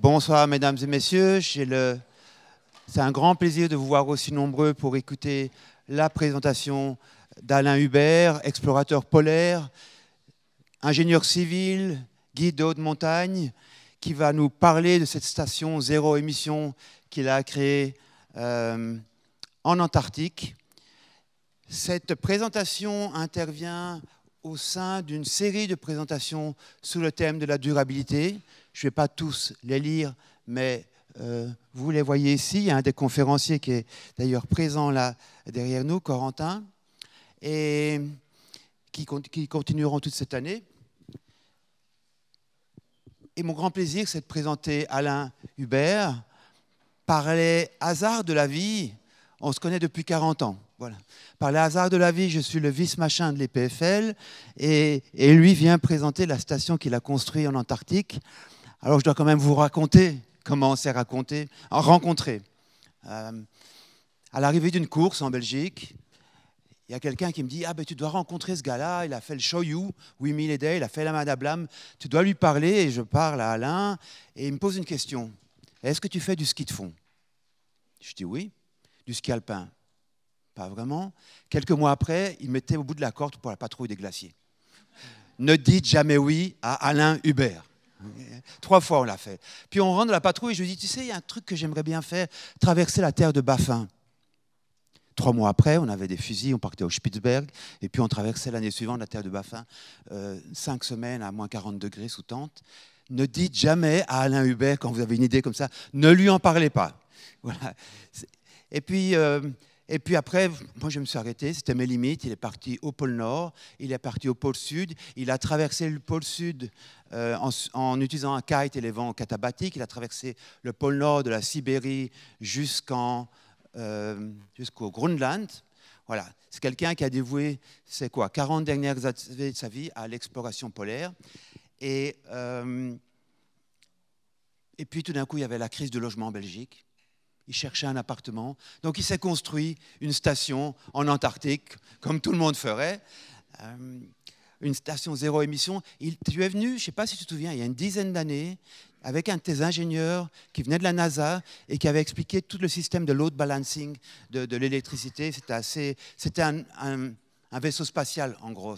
Bonsoir mesdames et messieurs, c'est un grand plaisir de vous voir aussi nombreux pour écouter la présentation d'Alain Hubert, explorateur polaire, ingénieur civil, guide de haute montagne, qui va nous parler de cette station zéro émission qu'il a créée en Antarctique. Cette présentation intervient au sein d'une série de présentations sous le thème de la durabilité. Je ne vais pas tous les lire, mais vous les voyez ici. Il y a un des conférenciers qui est d'ailleurs présent là derrière nous, Corentin, et qui continueront toute cette année. Et mon grand plaisir, c'est de présenter Alain Hubert. Par les hasards de la vie, on se connaît depuis 40 ans. Voilà. Par les hasards de la vie, je suis le vice-machin de l'EPFL et lui vient présenter la station qu'il a construite en Antarctique. Alors je dois quand même vous raconter comment on s'est rencontrés. À l'arrivée d'une course en Belgique, il y a quelqu'un qui me dit « Ah ben tu dois rencontrer ce gars-là, il a fait le Shoyu, 8000 a day, il a fait la Madablam, tu dois lui parler. » Et je parle à Alain et il me pose une question. « Est-ce que tu fais du ski de fond ?» Je dis « Oui. » Du ski alpin. Pas vraiment. Quelques mois après, il mettait au bout de la corde pour la patrouille des glaciers. Ne dites jamais oui à Alain Hubert. 3 fois on l'a fait. Puis on rentre dans la patrouille et je lui dis, tu sais, il y a un truc que j'aimerais bien faire, traverser la terre de Baffin. 3 mois après, on avait des fusils, on partait au Spitzberg, et puis on traversait l'année suivante la terre de Baffin, 5 semaines à moins 40 degrés sous tente. Ne dites jamais à Alain Hubert, quand vous avez une idée comme ça, ne lui en parlez pas. Voilà. Et puis après, moi je me suis arrêté, c'était mes limites. Il est parti au pôle Nord, il est parti au pôle Sud, il a traversé le pôle Sud en utilisant un kite et les vents catabatiques, il a traversé le pôle Nord de la Sibérie jusqu'au Groenland. Voilà, c'est quelqu'un qui a dévoué, 40 dernières années de sa vie à l'exploration polaire. Et puis tout d'un coup, il y avait la crise du logement en Belgique. Il cherchait un appartement. Donc, il s'est construit une station en Antarctique, comme tout le monde ferait. Une station zéro émission. Tu es venu, je ne sais pas si tu te souviens, il y a une dizaine d'années, avec un de tes ingénieurs qui venait de la NASA et qui avait expliqué tout le système de load balancing de l'électricité. C'était un vaisseau spatial, en gros,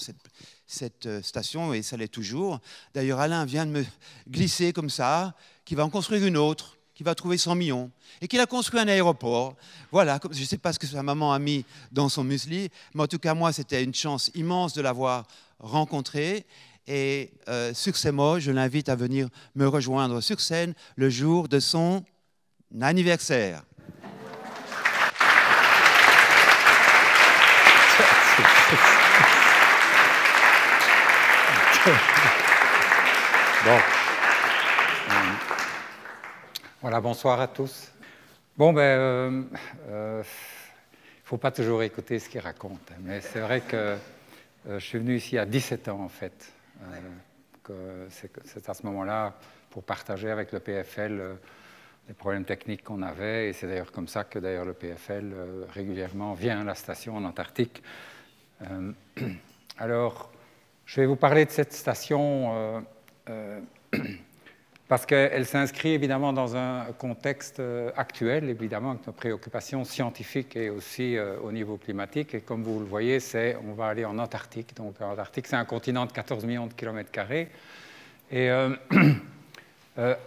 cette station, et ça l'est toujours. D'ailleurs, Alain vient de me glisser comme ça, qu'il va en construire une autre, qui va trouver 100 millions, et qu'il a construit un aéroport. Voilà, je ne sais pas ce que sa maman a mis dans son muesli, mais en tout cas, moi, c'était une chance immense de l'avoir rencontré. Et sur ces mots, je l'invite à venir me rejoindre sur scène le jour de son anniversaire. Bon. Voilà, bonsoir à tous. Bon, il ne faut pas toujours écouter ce qu'il raconte, mais c'est vrai que je suis venu ici à 17 ans, en fait. C'est à ce moment-là pour partager avec le PFL les problèmes techniques qu'on avait, et c'est d'ailleurs comme ça que le PFL régulièrement vient à la station en Antarctique. Alors, je vais vous parler de cette station parce qu'elle s'inscrit évidemment dans un contexte actuel, évidemment, avec nos préoccupations scientifiques et aussi au niveau climatique. Et comme vous le voyez, on va aller en Antarctique. Donc l'Antarctique, c'est un continent de 14 millions de kilomètres carrés. Et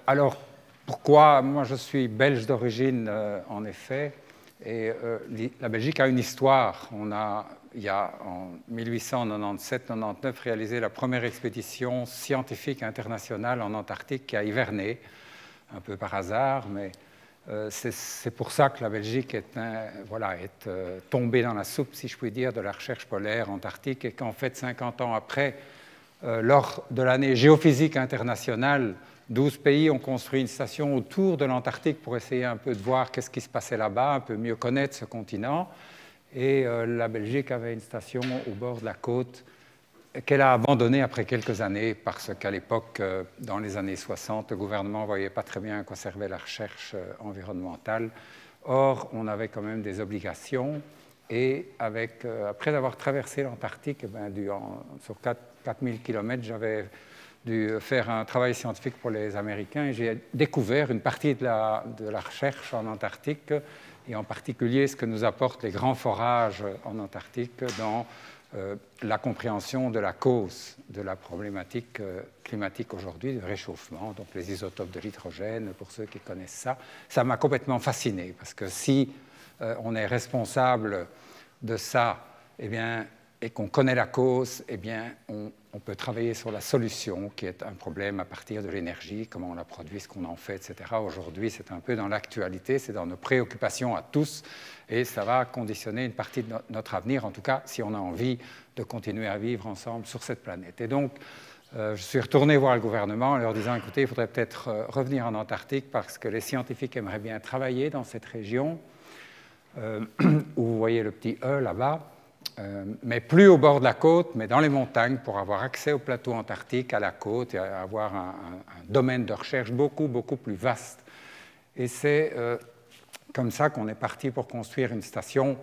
alors, pourquoi? Moi, je suis belge d'origine, en effet, et la Belgique a une histoire. Il y a en 1897-99 réalisé la première expédition scientifique internationale en Antarctique qui a hiverné, un peu par hasard, mais c'est pour ça que la Belgique est tombée dans la soupe, si je puis dire, de la recherche polaire antarctique, et qu'en fait, 50 ans après, lors de l'année géophysique internationale, 12 pays ont construit une station autour de l'Antarctique pour essayer un peu de voir qu'est-ce qui se passait là-bas, un peu mieux connaître ce continent. Et la Belgique avait une station au bord de la côte qu'elle a abandonnée après quelques années parce qu'à l'époque, dans les années 60, le gouvernement ne voyait pas très bien à quoi servait la recherche environnementale. Or, on avait quand même des obligations et après avoir traversé l'Antarctique, sur 4000 km, j'avais dû faire un travail scientifique pour les Américains et j'ai découvert une partie de la recherche en Antarctique et en particulier ce que nous apportent les grands forages en Antarctique dans la compréhension de la cause de la problématique climatique aujourd'hui, du réchauffement, donc les isotopes de l'hydrogène, pour ceux qui connaissent ça. Ça m'a complètement fasciné parce que si on est responsable de ça, eh bien, et qu'on connaît la cause, eh bien, on peut travailler sur la solution, qui est un problème à partir de l'énergie, comment on la produit, ce qu'on en fait, etc. Aujourd'hui, c'est un peu dans l'actualité, c'est dans nos préoccupations à tous, et ça va conditionner une partie de notre avenir, en tout cas, si on a envie de continuer à vivre ensemble sur cette planète. Et donc, je suis retourné voir le gouvernement en leur disant, écoutez, il faudrait peut-être revenir en Antarctique parce que les scientifiques aimeraient bien travailler dans cette région, où vous voyez le petit E là-bas, mais plus au bord de la côte, mais dans les montagnes, pour avoir accès au plateau antarctique, à la côte, et avoir un domaine de recherche beaucoup, beaucoup plus vaste. Et c'est comme ça qu'on est parti pour construire une station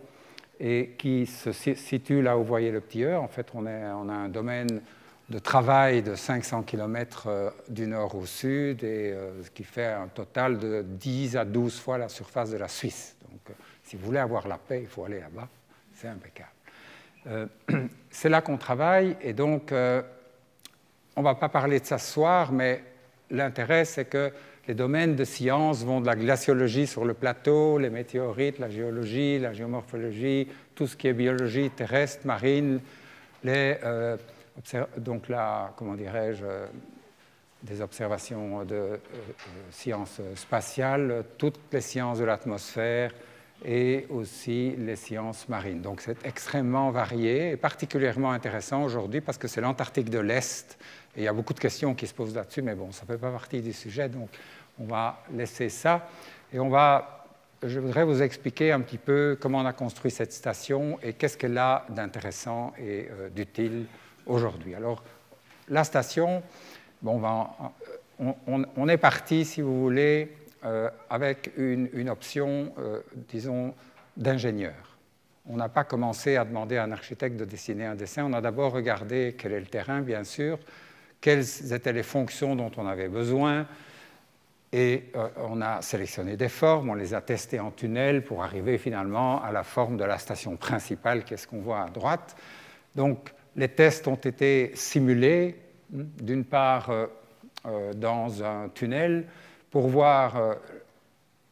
et qui se situe là où vous voyez le petit E. En fait, on a un domaine de travail de 500 km du nord au sud, et ce qui fait un total de 10 à 12 fois la surface de la Suisse. Donc, si vous voulez avoir la paix, il faut aller là-bas. C'est impeccable. C'est là qu'on travaille, et donc on ne va pas parler de ça ce soir, mais l'intérêt, c'est que les domaines de science vont de la glaciologie sur le plateau, les météorites, la géologie, la géomorphologie, tout ce qui est biologie terrestre, marine, donc comment dirais-je, des observations de sciences spatiales, toutes les sciences de l'atmosphère, et aussi les sciences marines. Donc c'est extrêmement varié et particulièrement intéressant aujourd'hui parce que c'est l'Antarctique de l'Est et il y a beaucoup de questions qui se posent là-dessus, mais bon, ça ne fait pas partie du sujet, donc on va laisser ça. Et je voudrais vous expliquer un petit peu comment on a construit cette station et qu'est-ce qu'elle a d'intéressant et d'utile aujourd'hui. Alors, la station, bon, on est parti, si vous voulez, avec une option, disons, d'ingénieur. On n'a pas commencé à demander à un architecte de dessiner un dessin, on a d'abord regardé quel est le terrain, bien sûr, quelles étaient les fonctions dont on avait besoin, et on a sélectionné des formes, on les a testées en tunnel pour arriver finalement à la forme de la station principale, qui est ce qu'on voit à droite. Donc, les tests ont été simulés, d'une part dans un tunnel, pour voir,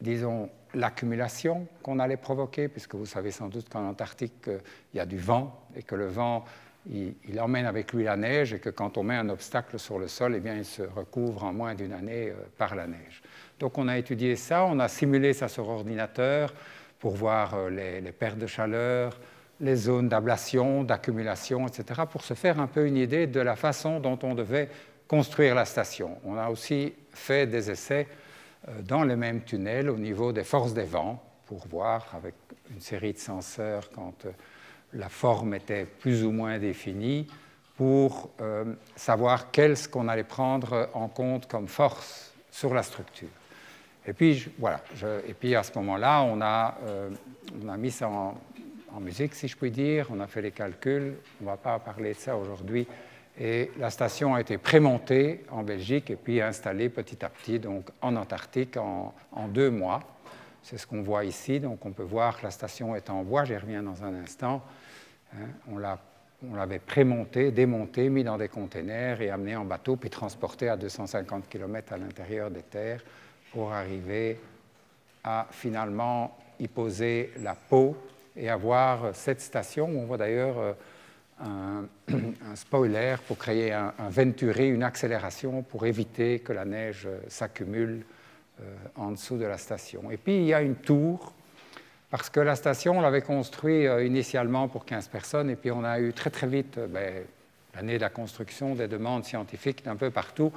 disons, l'accumulation qu'on allait provoquer, puisque vous savez sans doute qu'en Antarctique, il y a du vent, et que le vent, il emmène avec lui la neige, et que quand on met un obstacle sur le sol, eh bien, il se recouvre en moins d'une année par la neige. Donc on a étudié ça, on a simulé ça sur ordinateur pour voir les pertes de chaleur, les zones d'ablation, d'accumulation, etc., pour se faire un peu une idée de la façon dont on devait construire la station. On a aussi fait des essais dans les mêmes tunnels au niveau des forces des vents pour voir avec une série de senseurs quand la forme était plus ou moins définie pour savoir qu'est-ce qu'on allait prendre en compte comme force sur la structure. Et puis, voilà, et puis à ce moment-là, on a mis ça en musique, si je puis dire, on a fait les calculs, on ne va pas parler de ça aujourd'hui. Et la station a été prémontée en Belgique et puis installée petit à petit donc, en Antarctique en 2 mois. C'est ce qu'on voit ici. Donc on peut voir que la station est en bois, j'y reviens dans un instant. On l'avait prémontée, démontée, mis dans des containers et amenée en bateau, puis transportée à 250 km à l'intérieur des terres pour arriver à finalement y poser la peau et avoir cette station où on voit d'ailleurs un spoiler pour créer un venturi, une accélération pour éviter que la neige s'accumule en dessous de la station. Et puis il y a une tour, parce que la station, on l'avait construite initialement pour 15 personnes, et puis on a eu très très vite, l'année de la construction, des demandes scientifiques d'un peu partout,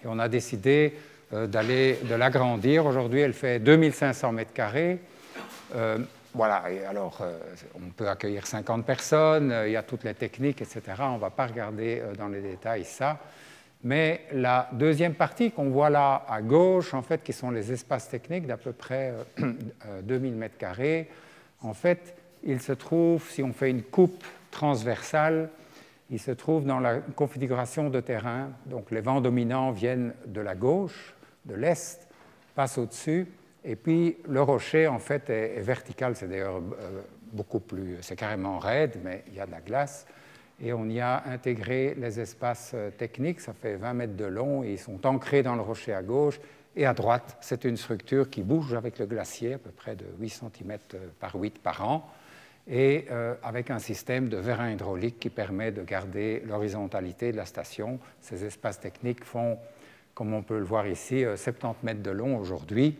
et on a décidé de l'agrandir. Aujourd'hui, elle fait 2500 mètres carrés. Voilà, et alors on peut accueillir 50 personnes, il y a toutes les techniques, etc. On ne va pas regarder dans les détails ça. Mais la deuxième partie qu'on voit là à gauche, en fait, qui sont les espaces techniques d'à peu près 2000 mètres carrés, en fait, il se trouve, si on fait une coupe transversale, il se trouve dans la configuration de terrain. Donc les vents dominants viennent de la gauche, de l'est, passent au-dessus, et puis le rocher en fait est vertical, c'est d'ailleurs beaucoup plus, c'est carrément raide, mais il y a de la glace, et on y a intégré les espaces techniques, ça fait 20 mètres de long, et ils sont ancrés dans le rocher à gauche, et à droite, c'est une structure qui bouge avec le glacier, à peu près de 8 cm par 8 par an, et avec un système de vérin hydraulique qui permet de garder l'horizontalité de la station. Ces espaces techniques font, comme on peut le voir ici, 70 mètres de long aujourd'hui,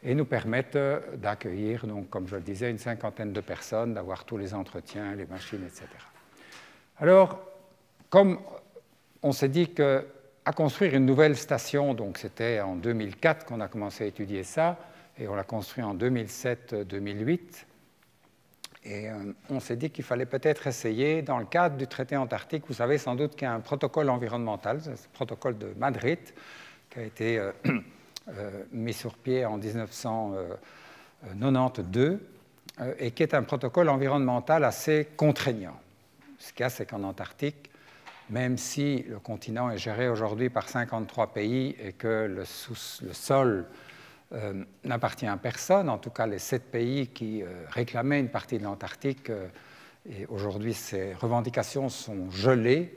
et nous permettent d'accueillir, donc, comme je le disais, une cinquantaine de personnes, d'avoir tous les entretiens, les machines, etc. Alors, comme on s'est dit qu'à construire une nouvelle station, donc c'était en 2004 qu'on a commencé à étudier ça, et on l'a construit en 2007-2008, et on s'est dit qu'il fallait peut-être essayer, dans le cadre du traité antarctique, vous savez sans doute qu'il y a un protocole environnemental, c'est le protocole de Madrid, qui a été mis sur pied en 1992, et qui est un protocole environnemental assez contraignant. Ce qu'il y a, c'est qu'en Antarctique, même si le continent est géré aujourd'hui par 53 pays et que le sol n'appartient à personne, en tout cas les 7 pays qui réclamaient une partie de l'Antarctique, et aujourd'hui ces revendications sont gelées,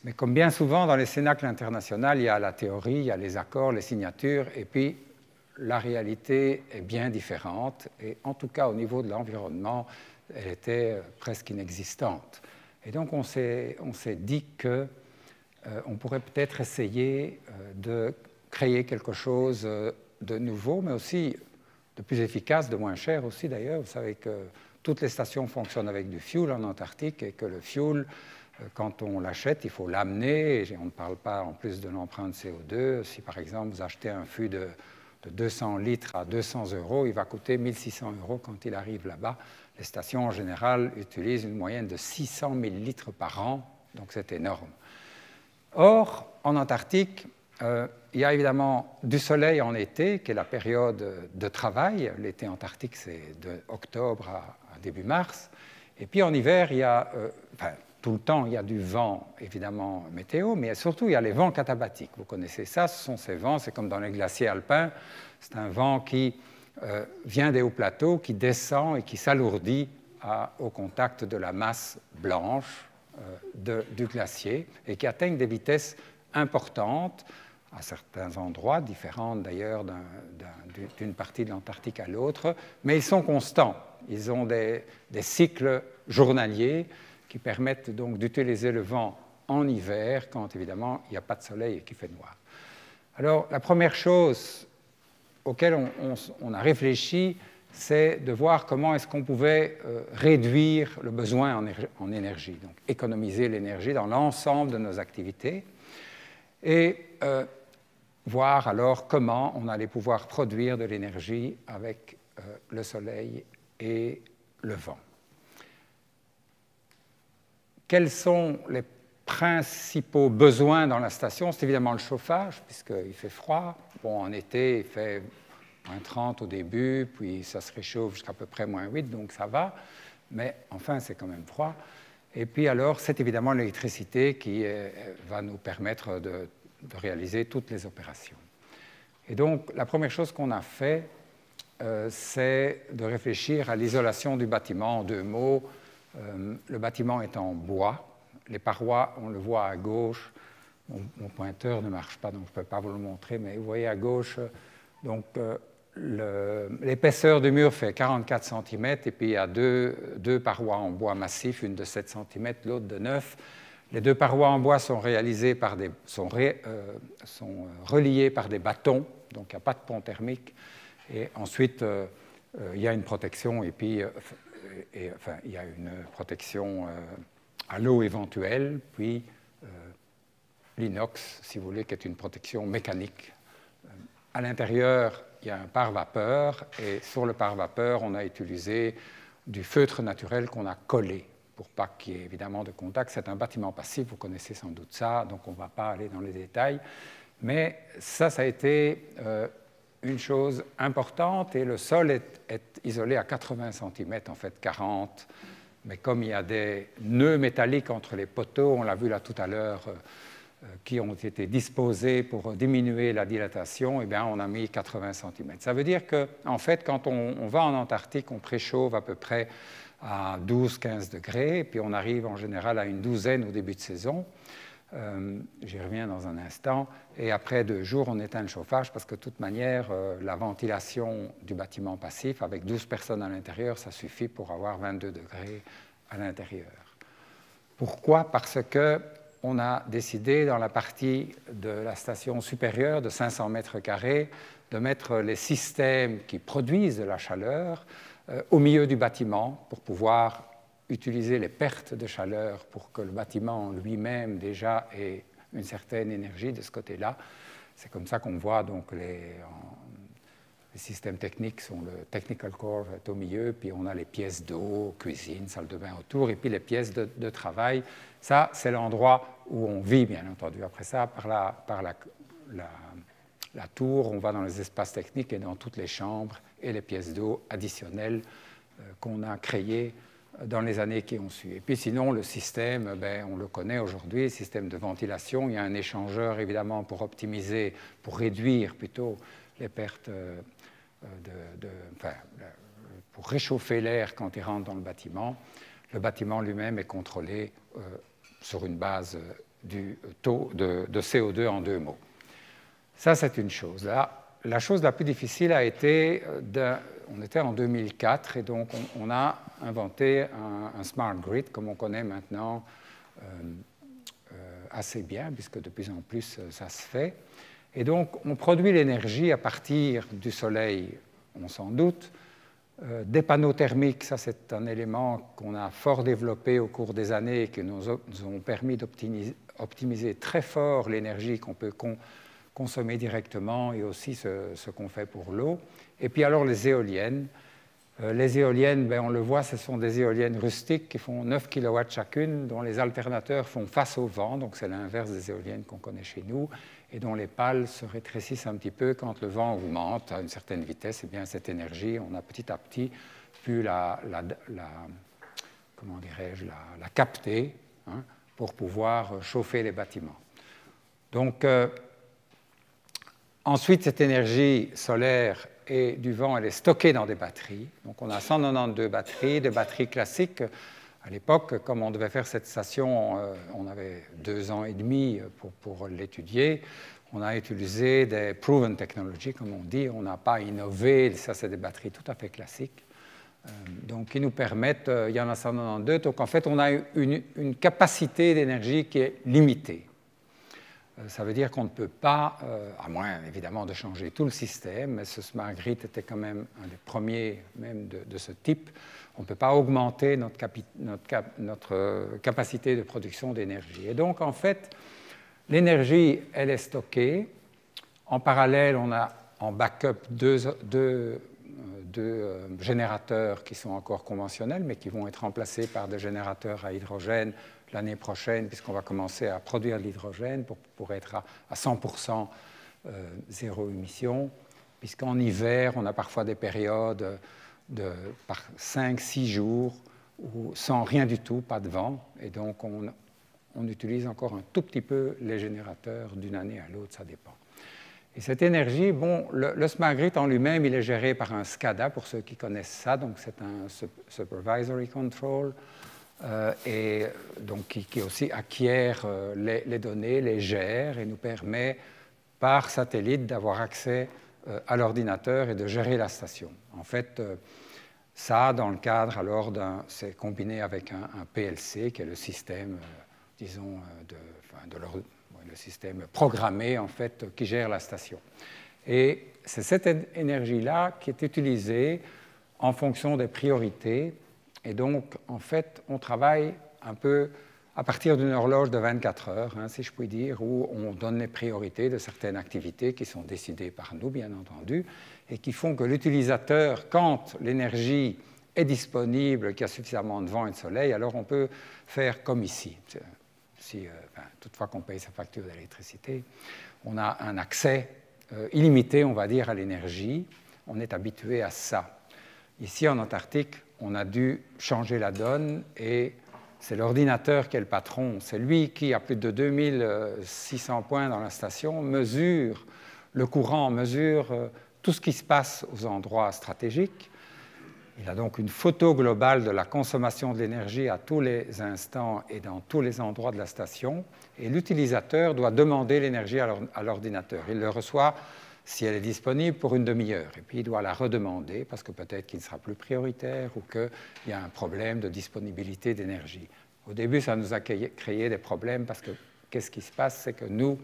mais comme bien souvent dans les cénacles internationaux, il y a la théorie, il y a les accords, les signatures, et puis la réalité est bien différente, et en tout cas au niveau de l'environnement, elle était presque inexistante. Et donc on s'est dit qu'on pourrait peut-être essayer de créer quelque chose de nouveau, mais aussi de plus efficace, de moins cher aussi d'ailleurs. Vous savez que toutes les stations fonctionnent avec du fuel en Antarctique et que le fuel, quand on l'achète, il faut l'amener. Et on ne parle pas en plus de l'empreinte CO2. Si par exemple vous achetez un fût de 200 litres à 200 €, il va coûter 1 600 € quand il arrive là-bas. Les stations en général utilisent une moyenne de 600 000 litres par an, donc c'est énorme. Or, en Antarctique, il y a évidemment du soleil en été, qui est la période de travail. L'été antarctique, c'est de octobre à début mars. Et puis en hiver, il y a, tout le temps, il y a du vent, évidemment, météo, mais surtout, il y a les vents catabatiques. Vous connaissez ça, ce sont ces vents, c'est comme dans les glaciers alpins. C'est un vent qui vient des hauts plateaux, qui descend et qui s'alourdit au contact de la masse blanche du glacier et qui atteignent des vitesses importantes à certains endroits, différentes d'ailleurs d'une partie de l'Antarctique à l'autre, mais ils sont constants. Ils ont des cycles journaliers qui permettent donc d'utiliser le vent en hiver, quand évidemment il n'y a pas de soleil et qu'il fait noir. Alors la première chose auquel on a réfléchi, c'est de voir comment est-ce qu'on pouvait réduire le besoin en énergie, donc économiser l'énergie dans l'ensemble de nos activités, et voir alors comment on allait pouvoir produire de l'énergie avec le soleil et le vent. Quels sont les principaux besoins dans la station? C'est évidemment le chauffage, puisqu'il fait froid. Bon, en été, il fait moins 30 au début, puis ça se réchauffe jusqu'à peu près moins 8, donc ça va. Mais enfin, c'est quand même froid. Et puis alors, c'est évidemment l'électricité qui va nous permettre de réaliser toutes les opérations. Et donc, la première chose qu'on a fait, c'est de réfléchir à l'isolation du bâtiment. En 2 mots, le bâtiment est en bois. Les parois, on le voit à gauche. Mon pointeur ne marche pas, donc je ne peux pas vous le montrer, mais vous voyez à gauche, donc l'épaisseur du mur fait 44 cm, et puis il y a deux parois en bois massif, une de 7 cm, l'autre de 9. Les 2 parois en bois sont reliées par des bâtons, donc il n'y a pas de pont thermique. Et ensuite, il y a une protection, et puis il y a une protection à l'eau éventuelle, puis l'inox, si vous voulez, qui est une protection mécanique. À l'intérieur, il y a un pare-vapeur, et sur le pare-vapeur, on a utilisé du feutre naturel qu'on a collé pour pas qu'il y ait évidemment de contact. C'est un bâtiment passif, vous connaissez sans doute ça, donc on ne va pas aller dans les détails. Mais ça a été une chose importante, et le sol est isolé à 80 cm, en fait 40 Mais comme il y a des nœuds métalliques entre les poteaux, on l'a vu là tout à l'heure, qui ont été disposés pour diminuer la dilatation, eh bien, on a mis 80 cm. Ça veut dire qu'en fait, quand on va en Antarctique, on préchauffe à peu près à 12-15 degrés, et puis on arrive en général à une douzaine au début de saison. J'y reviens dans un instant. Et après 2 jours, on éteint le chauffage parce que de toute manière, la ventilation du bâtiment passif, avec 12 personnes à l'intérieur, ça suffit pour avoir 22 degrés à l'intérieur. Pourquoi? Parce qu'on a décidé dans la partie de la station supérieure de 500 mètres carrés de mettre les systèmes qui produisent de la chaleur au milieu du bâtiment pour pouvoir utiliser les pertes de chaleur pour que le bâtiment lui-même déjà ait une certaine énergie de ce côté-là. C'est comme ça qu'on voit donc les systèmes techniques sont le technical core est au milieu, puis on a les pièces d'eau, cuisine, salle de bain autour, et puis les pièces de travail. Ça, c'est l'endroit où on vit, bien entendu. Après ça, par la tour, on va dans les espaces techniques et dans toutes les chambres et les pièces d'eau additionnelles qu'on a créées dans les années qui ont suivi. Et puis sinon, le système, on le connaît aujourd'hui, le système de ventilation. Il y a un échangeur, évidemment, pour optimiser, pour réduire plutôt les pertes, pour réchauffer l'air quand il rentre dans le bâtiment. Le bâtiment lui-même est contrôlé sur une base du taux de CO2 en 2 mots. Ça, c'est une chose. Là, la chose la plus difficile a été, on était en 2004, et donc on a inventé un smart grid, comme on connaît maintenant assez bien, puisque de plus en plus ça se fait. Et donc on produit l'énergie à partir du soleil, on s'en doute. Des panneaux thermiques, ça c'est un élément qu'on a fort développé au cours des années et qui nous ont permis d'optimiser très fort l'énergie qu'on peut consommer directement et aussi ce qu'on fait pour l'eau. Et puis alors les éoliennes. Les éoliennes, on le voit, ce sont des éoliennes rustiques qui font 9 kW chacune, dont les alternateurs font face au vent, donc c'est l'inverse des éoliennes qu'on connaît chez nous, et dont les pales se rétrécissent un petit peu quand le vent augmente à une certaine vitesse. Et bien cette énergie, on a petit à petit pu comment dirais-je, la capter pour pouvoir chauffer les bâtiments. Donc, ensuite, cette énergie solaire et du vent, elle est stockée dans des batteries. Donc on a 192 batteries, des batteries classiques. À l'époque, comme on devait faire cette station, on avait 2 ans et demi pour l'étudier. On a utilisé des proven technologies, comme on dit. On n'a pas innové. Ça, c'est des batteries tout à fait classiques. Donc, qui nous permettent, il y en a 192. Donc, en fait, on a une capacité d'énergie qui est limitée. Ça veut dire qu'on ne peut pas, à moins évidemment de changer tout le système, mais ce smart grid était quand même un des premiers même de ce type, on ne peut pas augmenter notre capacité de production d'énergie. Et donc en fait, l'énergie, elle est stockée. En parallèle, on a en backup deux générateurs qui sont encore conventionnels, mais qui vont être remplacés par des générateurs à hydrogène l'année prochaine, puisqu'on va commencer à produire de l'hydrogène pour être à 100% zéro émission, puisqu'en hiver, on a parfois des périodes par 5-6 jours où, sans rien du tout, pas de vent, et donc on utilise encore un tout petit peu les générateurs d'une année à l'autre, ça dépend. Et cette énergie, le smart grid en lui-même, il est géré par un SCADA, pour ceux qui connaissent ça, donc c'est un supervisory control, et donc qui aussi acquiert les données, les gère et nous permet par satellite d'avoir accès à l'ordinateur et de gérer la station. En fait, ça, dans le cadre alors c'est combiné avec un PLC qui est le système, disons, le système programmé en fait qui gère la station. Et c'est cette énergie-là qui est utilisée en fonction des priorités. Et donc, en fait, on travaille un peu à partir d'une horloge de 24 heures, si je puis dire, où on donne les priorités de certaines activités qui sont décidées par nous, bien entendu, et qui font que l'utilisateur, quand l'énergie est disponible, qu'il y a suffisamment de vent et de soleil, alors on peut faire comme ici. Toutefois qu'on paye sa facture d'électricité, on a un accès illimité, on va dire, à l'énergie. On est habitué à ça. Ici, en Antarctique, on a dû changer la donne et c'est l'ordinateur qui est le patron. C'est lui qui, à plus de 2600 points dans la station, mesure le courant, mesure tout ce qui se passe aux endroits stratégiques. Il a donc une photo globale de la consommation de l'énergie à tous les instants et dans tous les endroits de la station. Et l'utilisateur doit demander l'énergie à l'ordinateur. Il le reçoit si elle est disponible pour une demi-heure. Et puis il doit la redemander parce que peut-être qu'il ne sera plus prioritaire ou qu'il y a un problème de disponibilité d'énergie. Au début, ça nous a créé des problèmes parce que qu'est-ce qui se passe? C'est que nous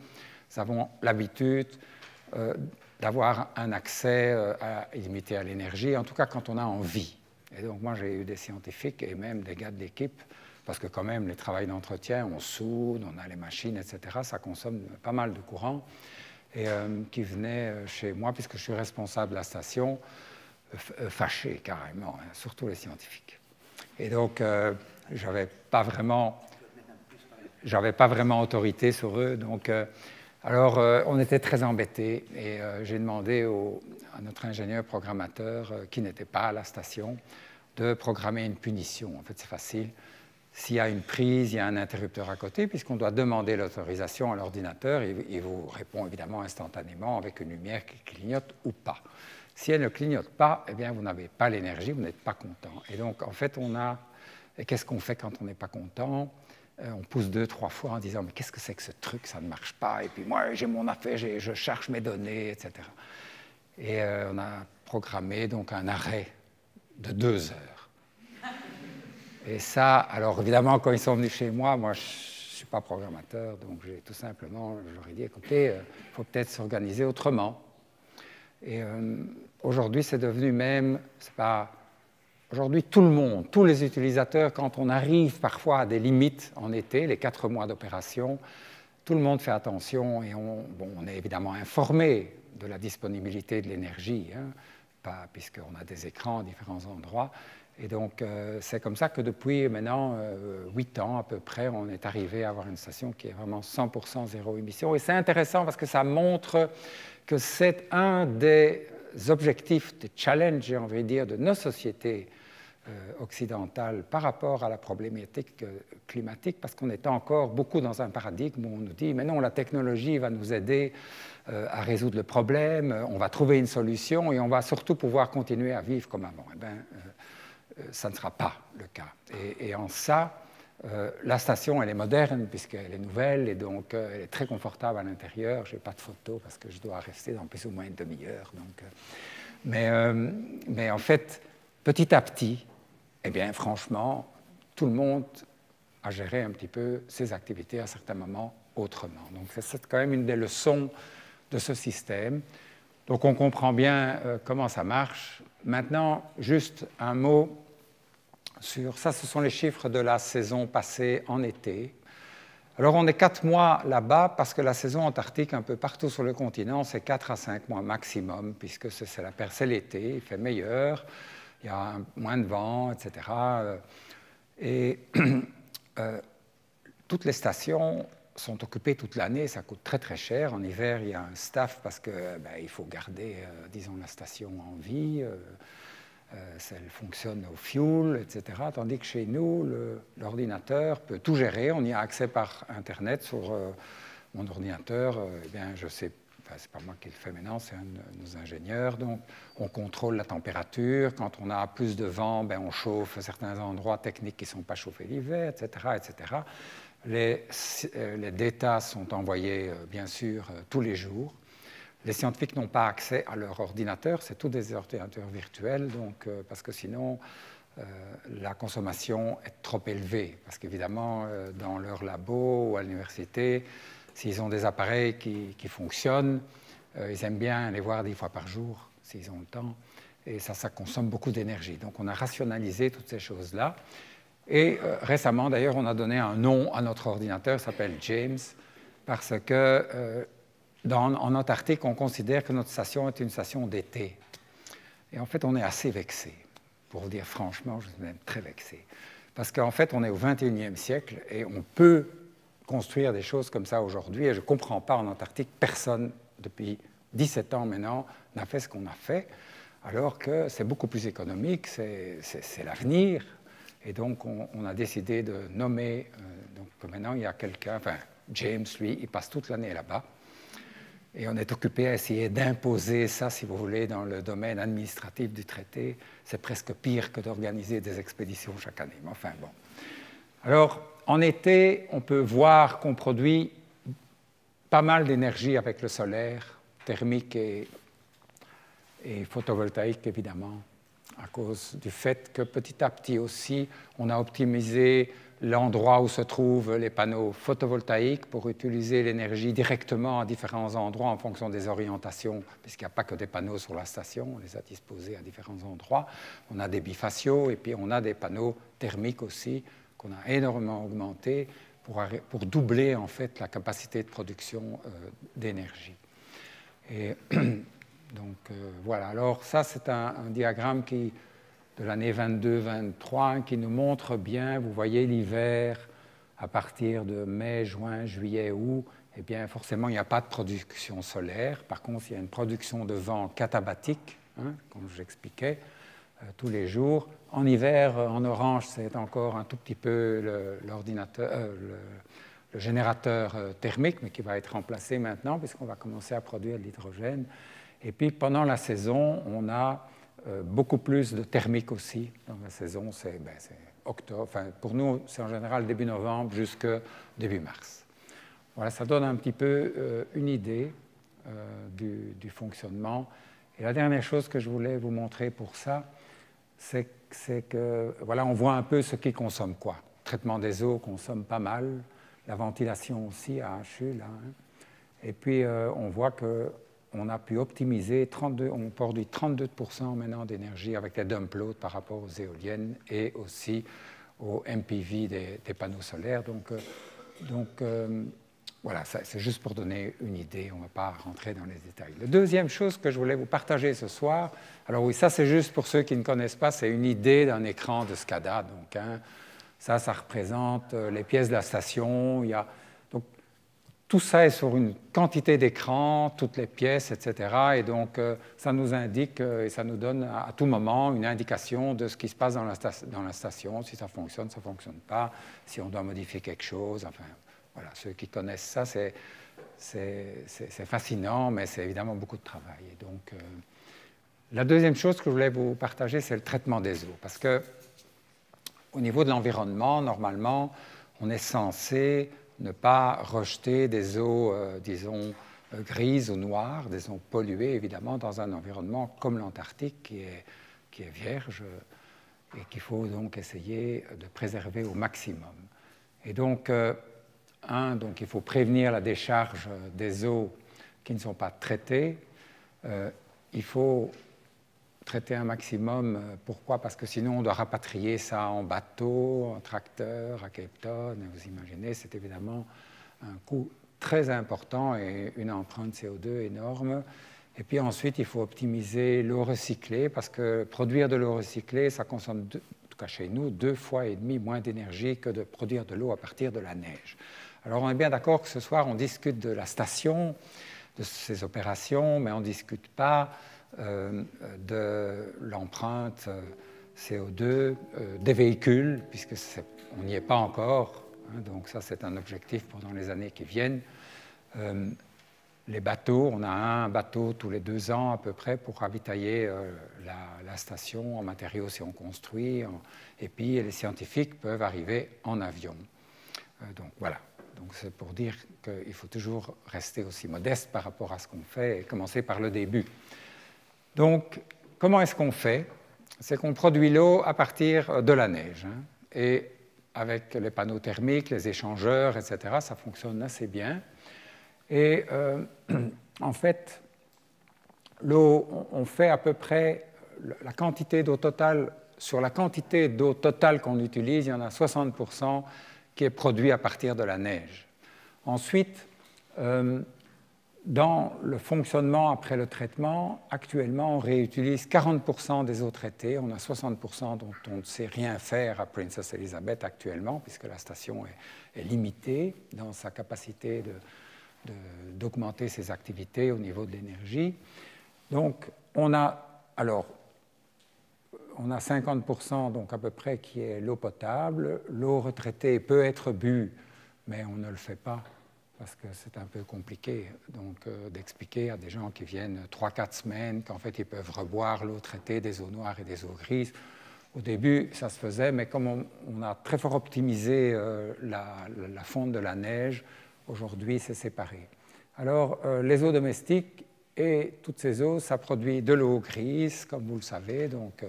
avons l'habitude d'avoir un accès illimité à l'énergie, en tout cas quand on a envie. Et donc moi, j'ai eu des scientifiques et même des gars de l'équipe, parce que quand même, les travaux d'entretien, on soude, on a les machines, etc., ça consomme pas mal de courant, et qui venaient chez moi, puisque je suis responsable de la station, fâchés carrément, hein, surtout les scientifiques. Et donc, j'avais pas vraiment autorité sur eux, donc... Alors, on était très embêtés et j'ai demandé à notre ingénieur programmateur, qui n'était pas à la station, de programmer une punition. En fait, c'est facile. S'il y a une prise, il y a un interrupteur à côté, puisqu'on doit demander l'autorisation à l'ordinateur. Il vous répond évidemment instantanément avec une lumière qui clignote ou pas. Si elle ne clignote pas, eh bien, vous n'avez pas l'énergie, vous n'êtes pas content. Et donc, en fait, et qu'est-ce qu'on fait quand on n'est pas content? On pousse 2-3 fois en disant « mais qu'est-ce que c'est que ce truc, ça ne marche pas » et puis « moi, j'ai mon affaire, je cherche mes données, etc. » Et on a programmé donc un arrêt de 2 heures. Et ça, alors évidemment, quand ils sont venus chez moi, je ne suis pas programmateur, donc je leur ai dit « écoutez, il faut peut-être s'organiser autrement ». Et aujourd'hui, c'est devenu même, c'est pas... Aujourd'hui, tout le monde, tous les utilisateurs, quand on arrive parfois à des limites en été, les 4 mois d'opération, tout le monde fait attention et on est évidemment informé de la disponibilité de l'énergie, hein, puisqu'on a des écrans à différents endroits. Et donc, c'est comme ça que depuis maintenant 8 ans à peu près, on est arrivé à avoir une station qui est vraiment 100% zéro émission. Et c'est intéressant parce que ça montre que c'est un des objectifs, des challenges, j'ai envie de dire, de nos sociétés occidentales par rapport à la problématique climatique, parce qu'on est encore beaucoup dans un paradigme où on nous dit « mais non, la technologie va nous aider à résoudre le problème, on va trouver une solution et on va surtout pouvoir continuer à vivre comme avant ». Eh bien, ça ne sera pas le cas. Et en ça, la station, elle est moderne puisqu'elle est nouvelle et donc elle est très confortable à l'intérieur. Je n'ai pas de photo parce que je dois rester dans plus ou moins une demi-heure. Mais en fait, petit à petit, eh bien, franchement, tout le monde a géré un petit peu ses activités à certains moments autrement. Donc c'est quand même une des leçons de ce système. Donc on comprend bien comment ça marche. Maintenant, juste un mot sur ça, ce sont les chiffres de la saison passée en été. Alors on est 4 mois là-bas parce que la saison antarctique, un peu partout sur le continent, c'est 4 à 5 mois maximum, puisque c'est l'été, il fait meilleur, il y a moins de vent, etc. Et toutes les stations sont occupées toute l'année, ça coûte très très cher. En hiver, il y a un staff parce qu'il faut garder, disons, la station en vie. Elle fonctionne au fuel, etc. Tandis que chez nous, l'ordinateur peut tout gérer. On y a accès par Internet sur mon ordinateur. Eh bien, je sais, c'est pas moi qui le fais maintenant, c'est un de nos ingénieurs. Donc, on contrôle la température. Quand on a plus de vent, on chauffe certains endroits techniques qui ne sont pas chauffés l'hiver, etc., etc. Les datas sont envoyés, bien sûr, tous les jours. Les scientifiques n'ont pas accès à leur ordinateur, c'est tous des ordinateurs virtuels, donc, parce que sinon, la consommation est trop élevée. Parce qu'évidemment, dans leur labo ou à l'université, s'ils ont des appareils qui fonctionnent, ils aiment bien les voir 10 fois par jour, s'ils ont le temps, et ça consomme beaucoup d'énergie. Donc on a rationalisé toutes ces choses-là. Et récemment, d'ailleurs, on a donné un nom à notre ordinateur, il s'appelle James, parce que... en Antarctique, on considère que notre station est une station d'été. Et en fait, on est assez vexé. Pour vous dire franchement, je suis même très vexé. Parce qu'en fait, on est au XXIe siècle et on peut construire des choses comme ça aujourd'hui. Et je ne comprends pas, en Antarctique, personne, depuis 17 ans maintenant, n'a fait ce qu'on a fait. alors que c'est beaucoup plus économique, c'est l'avenir. Et donc, on a décidé de nommer, donc maintenant il y a quelqu'un, enfin James, lui, il passe toute l'année là-bas. Et on est occupé à essayer d'imposer ça, si vous voulez, dans le domaine administratif du traité. C'est presque pire que d'organiser des expéditions chaque année. Mais enfin, bon. Alors, en été, on peut voir qu'on produit pas mal d'énergie avec le solaire, thermique et photovoltaïque, évidemment, à cause du fait que petit à petit aussi, on a optimisé l'endroit où se trouvent les panneaux photovoltaïques pour utiliser l'énergie directement à différents endroits en fonction des orientations, puisqu'il n'y a pas que des panneaux sur la station, on les a disposés à différents endroits. On a des bifaciaux et puis on a des panneaux thermiques aussi qu'on a énormément augmentés pour doubler en fait la capacité de production d'énergie. Et donc voilà, alors ça c'est un diagramme de l'année 22-23 qui nous montre bien, vous voyez l'hiver à partir de mai, juin, juillet, août, eh bien forcément il n'y a pas de production solaire, par contre il y a une production de vent katabatique, hein, comme j'expliquais, tous les jours. En hiver, en orange, c'est encore un tout petit peu le générateur thermique, mais qui va être remplacé maintenant puisqu'on va commencer à produire de l'hydrogène. Et puis pendant la saison, on a beaucoup plus de thermique aussi. Dans la saison, c'est octobre. Enfin, pour nous, c'est en général début novembre jusqu'à début mars. Voilà, ça donne un petit peu une idée du fonctionnement. Et la dernière chose que je voulais vous montrer pour ça, c'est que voilà, on voit un peu ce qui consomme quoi. Le traitement des eaux consomme pas mal, la ventilation aussi à HU, là. Hein. Et puis on voit qu'on a pu optimiser, on produit 32% maintenant d'énergie avec les dump loads par rapport aux éoliennes et aussi au MPV des panneaux solaires. Donc voilà, c'est juste pour donner une idée, on ne va pas rentrer dans les détails. La deuxième chose que je voulais vous partager ce soir, alors oui, ça c'est juste pour ceux qui ne connaissent pas, c'est une idée d'un écran de SCADA. Donc, hein, ça représente les pièces de la station. Donc, tout ça est sur une quantité d'écrans, toutes les pièces, etc. Et donc, ça nous indique et ça nous donne à tout moment une indication de ce qui se passe dans la station, si ça ne fonctionne pas, si on doit modifier quelque chose, enfin... Voilà, ceux qui connaissent ça, c'est fascinant, mais c'est évidemment beaucoup de travail. Et donc, la deuxième chose que je voulais vous partager, c'est le traitement des eaux. Parce qu'au niveau de l'environnement, normalement, on est censé ne pas rejeter des eaux, disons, grises ou noires, des eaux polluées, évidemment, dans un environnement comme l'Antarctique, qui est vierge et qu'il faut donc essayer de préserver au maximum. Et donc, donc il faut prévenir la décharge des eaux qui ne sont pas traitées. Il faut traiter un maximum. Pourquoi? Parce que sinon, on doit rapatrier ça en bateau, en tracteur, à Cape Town. Et vous imaginez, c'est évidemment un coût très important et une empreinte CO2 énorme. Et puis ensuite, il faut optimiser l'eau recyclée, parce que produire de l'eau recyclée, ça consomme, en tout cas chez nous, 2,5 fois moins d'énergie que de produire de l'eau à partir de la neige. Alors on est bien d'accord que ce soir on discute de la station, de ses opérations, mais on ne discute pas de l'empreinte CO2 des véhicules, puisqu'on n'y est pas encore, hein, donc ça c'est un objectif pour dans les années qui viennent. Les bateaux, on a un bateau tous les 2 ans à peu près pour ravitailler la station en matériaux si on construit, et puis les scientifiques peuvent arriver en avion. Donc voilà. Donc c'est pour dire qu'il faut toujours rester aussi modeste par rapport à ce qu'on fait et commencer par le début. Donc, comment est-ce qu'on fait? C'est qu'on produit l'eau à partir de la neige. Hein, et avec les panneaux thermiques, les échangeurs, etc., ça fonctionne assez bien. Et en fait, l'eau, on fait à peu près la quantité d'eau totale. Sur la quantité d'eau totale qu'on utilise, il y en a 60% qui est produit à partir de la neige. Ensuite, dans le fonctionnement après le traitement, actuellement, on réutilise 40% des eaux traitées. On a 60% dont on ne sait rien faire à Princess Elizabeth actuellement, puisque la station est limitée dans sa capacité d'augmenter ses activités au niveau de l'énergie. Donc, on a alors, on a 50% donc à peu près qui est l'eau potable. L'eau retraitée peut être bue, mais on ne le fait pas parce que c'est un peu compliqué d'expliquer à des gens qui viennent 3-4 semaines qu'en fait ils peuvent reboire l'eau traitée des eaux noires et des eaux grises. Au début, ça se faisait, mais comme on a très fort optimisé la fonte de la neige, aujourd'hui, c'est séparé. Alors, les eaux domestiques et toutes ces eaux, ça produit de l'eau grise, comme vous le savez, donc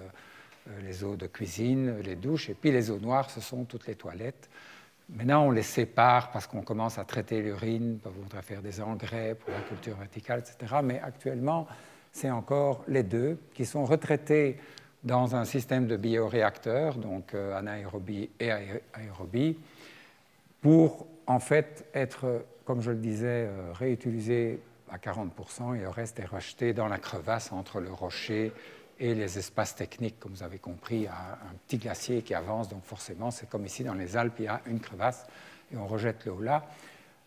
les eaux de cuisine, les douches, et puis les eaux noires, ce sont toutes les toilettes. Maintenant, on les sépare parce qu'on commence à traiter l'urine, on voudrait faire des engrais pour la culture verticale, etc. Mais actuellement, c'est encore les deux qui sont retraités dans un système de bioréacteurs, donc anaérobie et aérobie, pour en fait être, comme je le disais, réutilisé à 40% et le reste est rejeté dans la crevasse entre le rocher et les espaces techniques, comme vous avez compris, un petit glacier qui avance, donc forcément, c'est comme ici dans les Alpes, il y a une crevasse et on rejette l'eau là.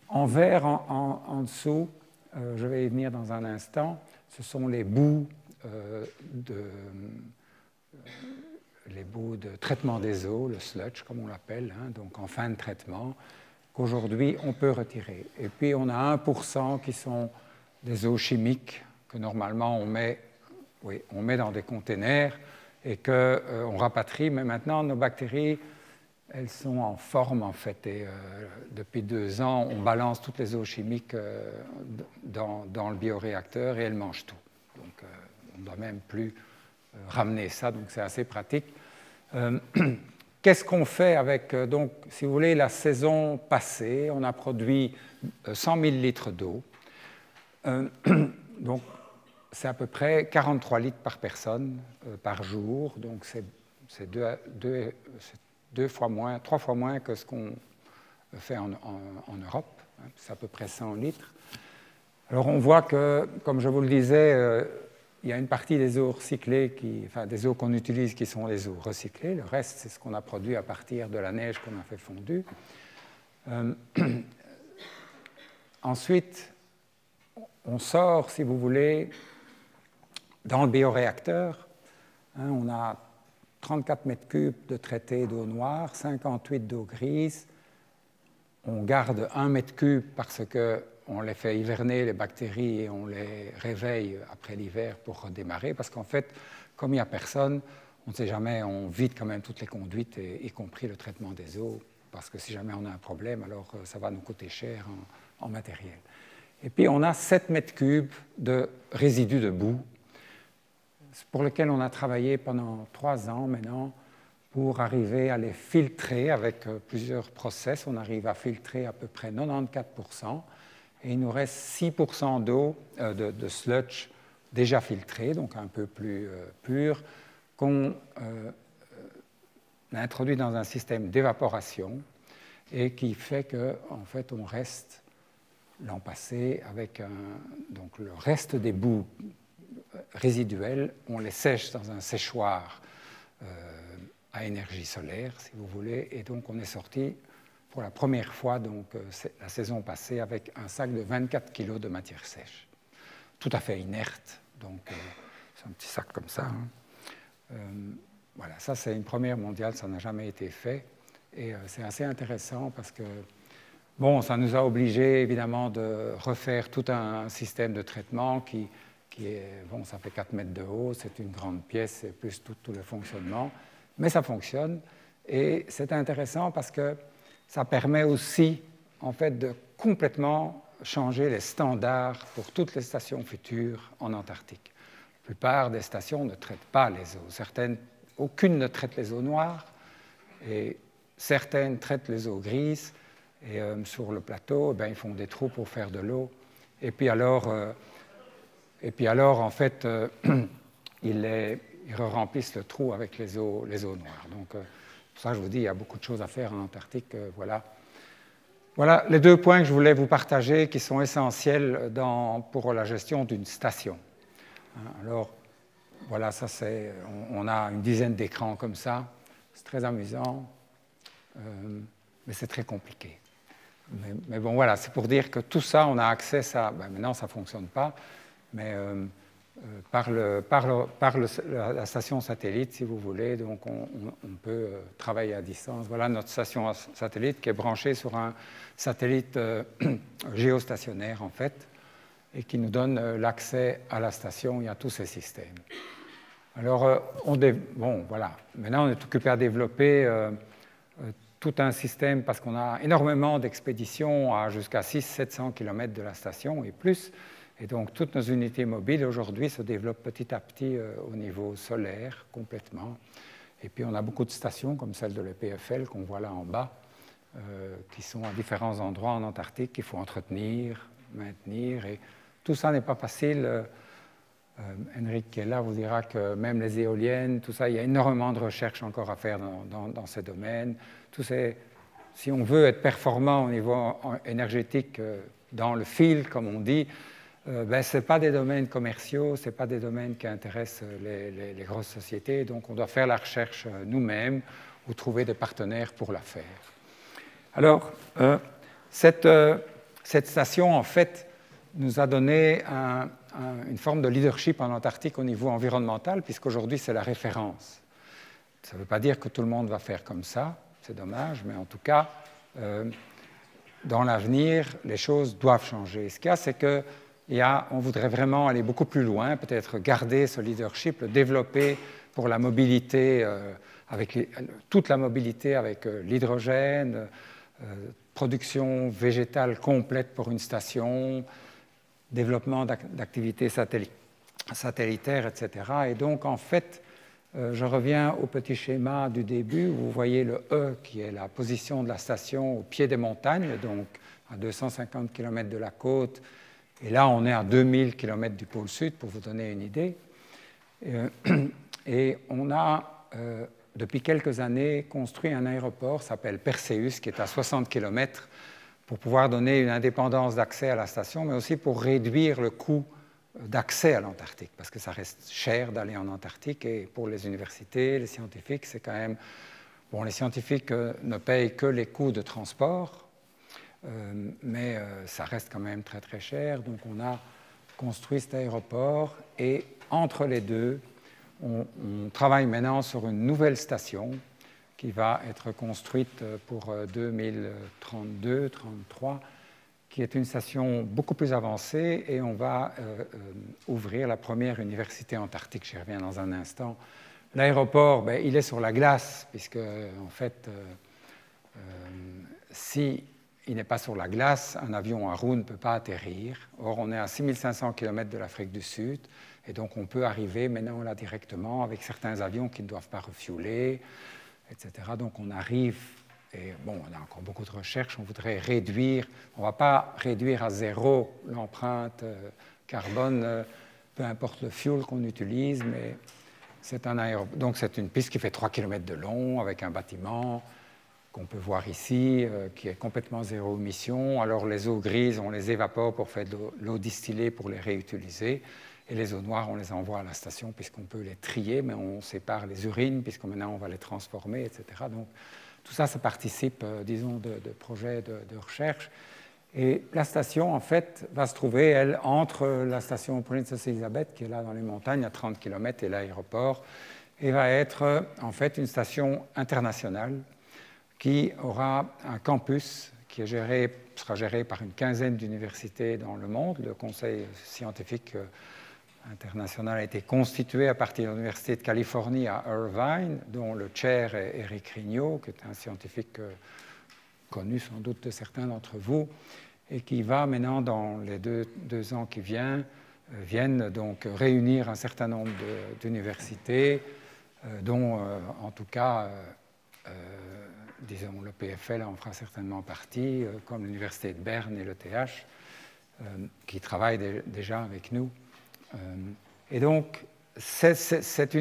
En vert, en dessous, je vais y venir dans un instant, ce sont les boues les boues de traitement des eaux, le sludge comme on l'appelle, hein, donc en fin de traitement, qu'aujourd'hui on peut retirer. Et puis on a 1% qui sont des eaux chimiques que normalement on met dans des containers et qu'on rapatrie, mais maintenant nos bactéries, elles sont en forme en fait, et depuis 2 ans on balance toutes les eaux chimiques dans le bioréacteur et elles mangent tout. Donc on ne doit même plus ramener ça, donc c'est assez pratique. Qu'est-ce qu'on fait avec, donc, si vous voulez, la saison passée, on a produit 100 000 litres d'eau. Donc, c'est à peu près 43 litres par personne par jour. Donc, c'est 3 fois moins que ce qu'on fait en Europe. C'est à peu près 100 litres. Alors, on voit que, comme je vous le disais, il y a une partie des eaux recyclées, des eaux qu'on utilise qui sont les eaux recyclées. Le reste, c'est ce qu'on a produit à partir de la neige qu'on a fait fondue. Ensuite, on sort, si vous voulez, dans le bioréacteur. On a 34 mètres cubes de traité d'eau noire, 58 d'eau grise. On garde 1 mètre cube parce qu'on les fait hiverner, les bactéries, et on les réveille après l'hiver pour redémarrer. Parce qu'en fait, comme il n'y a personne, on ne sait jamais, on vide quand même toutes les conduites, y compris le traitement des eaux, parce que si jamais on a un problème, alors ça va nous coûter cher en matériel. Et puis on a 7 mètres cubes de résidus de boue, pour lesquels on a travaillé pendant 3 ans maintenant, pour arriver à les filtrer avec plusieurs process. On arrive à filtrer à peu près 94%, et il nous reste 6% d'eau, de sludge déjà filtré, donc un peu plus pur, qu'on introduit dans un système d'évaporation et qui fait qu'en fait, on reste l'an passé avec donc le reste des boues résiduelles, on les sèche dans un séchoir à énergie solaire, si vous voulez, et donc on est sorti pour la première fois, donc, la saison passée, avec un sac de 24 kg de matière sèche, tout à fait inerte, donc c'est un petit sac comme ça. Hein. Voilà, ça c'est une première mondiale, ça n'a jamais été fait, et c'est assez intéressant parce que, bon, ça nous a obligés évidemment de refaire tout un système de traitement qui est, bon, ça fait 4 mètres de haut, c'est une grande pièce, et plus tout le fonctionnement. Mais ça fonctionne et c'est intéressant parce que ça permet aussi en fait, de complètement changer les standards pour toutes les stations futures en Antarctique. La plupart des stations ne traitent pas les eaux. Aucune ne traite les eaux noires et certaines traitent les eaux grises. Et sur le plateau, ils font des trous pour faire de l'eau. Et puis alors en fait, ils remplissent le trou avec les eaux noires. Donc, pour ça, je vous dis, il y a beaucoup de choses à faire en Antarctique. Voilà les 2 points que je voulais vous partager qui sont essentiels pour la gestion d'une station. Alors, voilà, ça c'est, on a une dizaine d'écrans comme ça. C'est très amusant, mais c'est très compliqué. Mais bon, voilà, c'est pour dire que tout ça, on a accès à ça. Maintenant, ça ne fonctionne pas, mais la station satellite, si vous voulez. Donc, on peut travailler à distance. Voilà notre station satellite qui est branchée sur un satellite géostationnaire, en fait, et qui nous donne l'accès à la station et à tous ces systèmes. Alors, bon, voilà. Maintenant, on est occupé à développer tout un système parce qu'on a énormément d'expéditions à jusqu'à 600-700 km de la station et plus. Et donc, toutes nos unités mobiles aujourd'hui se développent petit à petit au niveau solaire, complètement. Et puis, on a beaucoup de stations, comme celle de l'EPFL qu'on voit là en bas, qui sont à différents endroits en Antarctique qu'il faut entretenir, maintenir. Et tout ça n'est pas facile. Henrik, qui est là, vous dira que même les éoliennes, tout ça, il y a énormément de recherches encore à faire dans ces domaines. Si on veut être performant au niveau énergétique dans le fil, comme on dit, ce n'est pas des domaines commerciaux, ce n'est pas des domaines qui intéressent les grosses sociétés, donc on doit faire la recherche nous-mêmes ou trouver des partenaires pour la faire. Alors, cette station, en fait, nous a donné une forme de leadership en Antarctique au niveau environnemental, puisqu'aujourd'hui, c'est la référence. Ça ne veut pas dire que tout le monde va faire comme ça, c'est dommage, mais en tout cas, dans l'avenir, les choses doivent changer. Ce qu'il y a, c'est que on voudrait vraiment aller beaucoup plus loin, peut-être garder ce leadership, le développer pour la mobilité, toute la mobilité avec l'hydrogène, production végétale complète pour une station, développement d'activités satellitaires, etc. Et donc, en fait, je reviens au petit schéma du début. Vous voyez le E, qui est la position de la station au pied des montagnes, donc à 250 km de la côte. Et là, on est à 2000 km du pôle sud, pour vous donner une idée. Et on a, depuis quelques années, construit un aéroport qui s'appelle Perseus, qui est à 60 km, pour pouvoir donner une indépendance d'accès à la station, mais aussi pour réduire le coût d'accès à l'Antarctique, parce que ça reste cher d'aller en Antarctique, et pour les universités, les scientifiques, c'est quand même... Bon, les scientifiques ne payent que les coûts de transport, mais ça reste quand même très très cher. Donc on a construit cet aéroport et entre les deux, on travaille maintenant sur une nouvelle station qui va être construite pour 2032-33, qui est une station beaucoup plus avancée et on va ouvrir la première université antarctique. J'y reviens dans un instant. L'aéroport, il est sur la glace, puisque en fait, si il n'est pas sur la glace, un avion à roues ne peut pas atterrir. Or, on est à 6500 km de l'Afrique du Sud, et donc on peut arriver maintenant là directement avec certains avions qui ne doivent pas refueler, etc. Donc on arrive, et bon, on a encore beaucoup de recherches, on voudrait réduire, on ne va pas réduire à zéro l'empreinte carbone, peu importe le fuel qu'on utilise, mais c'est un aéroport. Donc c'est une piste qui fait 3 km de long, avec un bâtiment qu'on peut voir ici, qui est complètement zéro émission. Alors les eaux grises, on les évapore pour faire de l'eau distillée pour les réutiliser. Et les eaux noires, on les envoie à la station puisqu'on peut les trier, mais on sépare les urines puisque maintenant on va les transformer, etc. Donc tout ça, ça participe, disons, de projets de recherche. Et la station, en fait, va se trouver, elle, entre la station Princess Elizabeth, qui est là dans les montagnes, à 30 km, et l'aéroport, et va être, en fait, une station internationale qui aura un campus qui sera géré par une quinzaine d'universités dans le monde. Le conseil scientifique international a été constitué à partir de l'Université de Californie à Irvine, dont le chair est Eric Rignot, qui est un scientifique connu sans doute de certains d'entre vous, et qui va maintenant, dans les deux ans qui viennent donc réunir un certain nombre d'universités, dont en tout cas, disons, le PFL en fera certainement partie, comme l'Université de Berne et l'ETH, qui travaillent déjà avec nous. Et donc, cette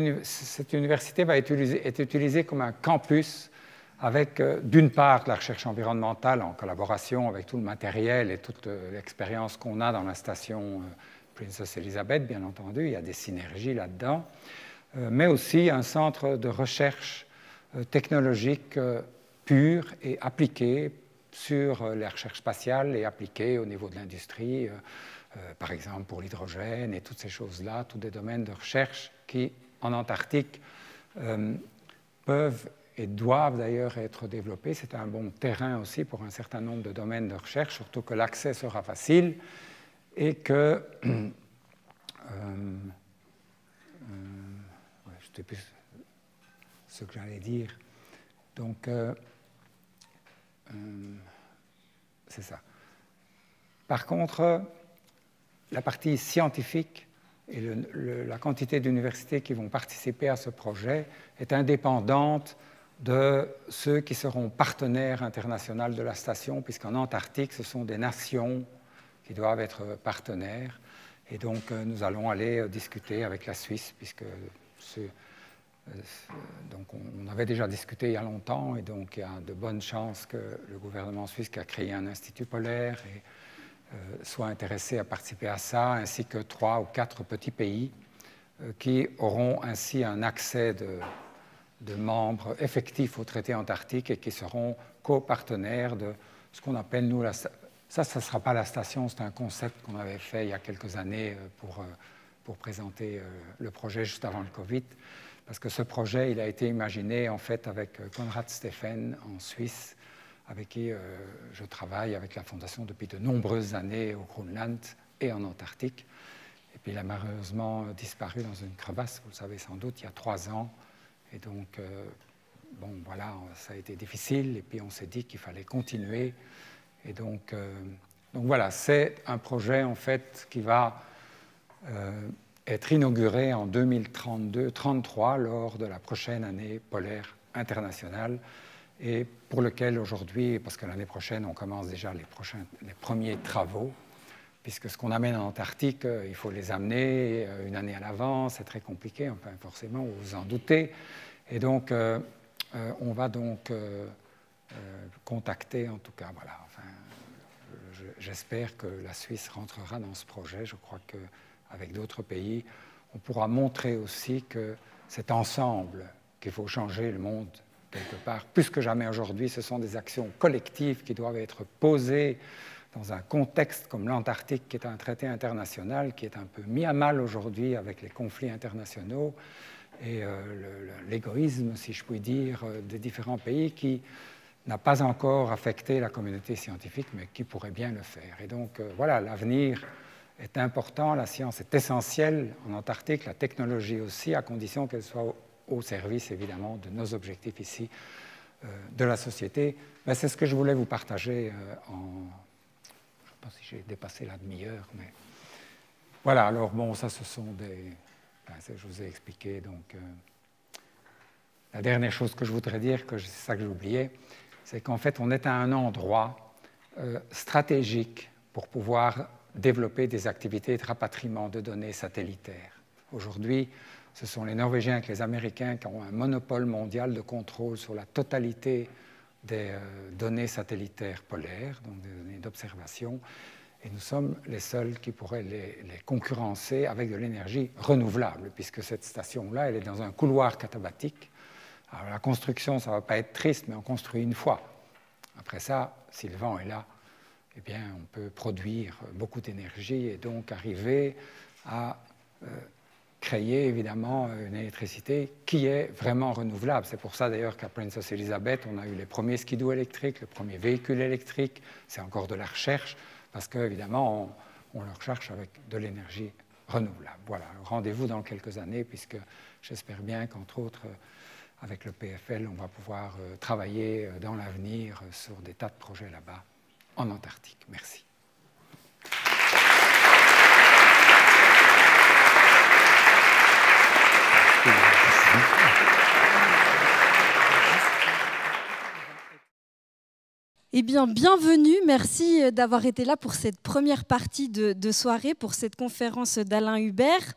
université va être utilisée comme un campus avec, d'une part, de la recherche environnementale en collaboration avec tout le matériel et toute l'expérience qu'on a dans la station Princess Elizabeth, bien entendu, il y a des synergies là-dedans, mais aussi un centre de recherche technologique pur et appliqué sur les recherches spatiales et appliquées au niveau de l'industrie, par exemple pour l'hydrogène et toutes ces choses-là, tous des domaines de recherche qui, en Antarctique, peuvent et doivent d'ailleurs être développés. C'est un bon terrain aussi pour un certain nombre de domaines de recherche, surtout que l'accès sera facile et que... je ne sais plus ce que j'allais dire. Donc, c'est ça. Par contre, la partie scientifique et la quantité d'universités qui vont participer à ce projet est indépendante de ceux qui seront partenaires internationaux de la station, puisqu'en Antarctique, ce sont des nations qui doivent être partenaires. Et donc, nous allons aller discuter avec la Suisse, puisque donc on avait déjà discuté il y a longtemps, et donc il y a de bonnes chances que le gouvernement suisse qui a créé un institut polaire soit intéressé à participer à ça, ainsi que 3 ou 4 petits pays qui auront ainsi un accès de membres effectifs au traité antarctique et qui seront copartenaires de ce qu'on appelle, nous, ça ne sera pas la station, c'est un concept qu'on avait fait il y a quelques années pour présenter le projet juste avant le Covid, parce que ce projet, il a été imaginé en fait avec Konrad Steffen en Suisse, avec qui je travaille avec la Fondation depuis de nombreuses années au Groenland et en Antarctique. Et puis il a malheureusement disparu dans une crevasse, vous le savez sans doute, il y a 3 ans. Et donc, bon, voilà, ça a été difficile. Et puis on s'est dit qu'il fallait continuer. Et donc voilà, c'est un projet en fait qui va être inauguré en 2032-33 lors de la prochaine année polaire internationale, et pour lequel aujourd'hui, parce que l'année prochaine, on commence déjà les premiers travaux, puisque ce qu'on amène en Antarctique, il faut les amener une année à l'avance, c'est très compliqué, enfin, forcément, vous vous en doutez. Et donc, on va donc contacter, en tout cas, voilà, enfin, j'espère que la Suisse rentrera dans ce projet. Je crois qu'avec d'autres pays, on pourra montrer aussi que c'est ensemble qu'il faut changer le monde quelque part. Plus que jamais aujourd'hui, ce sont des actions collectives qui doivent être posées dans un contexte comme l'Antarctique, qui est un traité international, qui est un peu mis à mal aujourd'hui avec les conflits internationaux et l'égoïsme, si je puis dire, des différents pays qui n'a pas encore affecté la communauté scientifique, mais qui pourrait bien le faire. Et donc, voilà, l'avenir est important, la science est essentielle en Antarctique, la technologie aussi, à condition qu'elle soit au service, évidemment, de nos objectifs ici, de la société. Ben, c'est ce que je voulais vous partager je ne sais pas si j'ai dépassé la demi-heure, mais... Voilà, alors, bon, ça, ce sont des... Enfin, je vous ai expliqué, donc... La dernière chose que je voudrais dire, c'est ça que j'ai oublié, c'est qu'en fait, on est à un endroit stratégique pour pouvoir développer des activités de rapatriement de données satellitaires. Aujourd'hui, ce sont les Norvégiens et les Américains qui ont un monopole mondial de contrôle sur la totalité des données satellitaires polaires, donc des données d'observation, et nous sommes les seuls qui pourraient les concurrencer avec de l'énergie renouvelable, puisque cette station-là, elle est dans un couloir katabatique. Alors la construction, ça ne va pas être triste, mais on construit une fois. Après ça, si le vent est là, eh bien, on peut produire beaucoup d'énergie et donc arriver à créer évidemment une électricité qui est vraiment renouvelable. C'est pour ça d'ailleurs qu'à Princess Elizabeth, on a eu les premiers skidoo électriques, le premier véhicule électrique. C'est encore de la recherche parce qu'évidemment, on le recherche avec de l'énergie renouvelable. Voilà, rendez-vous dans quelques années puisque j'espère bien qu'entre autres, avec le PFL, on va pouvoir travailler dans l'avenir sur des tas de projets là-bas, en Antarctique. Merci. Eh bien, bienvenue, merci d'avoir été là pour cette première partie de soirée, pour cette conférence d'Alain Hubert.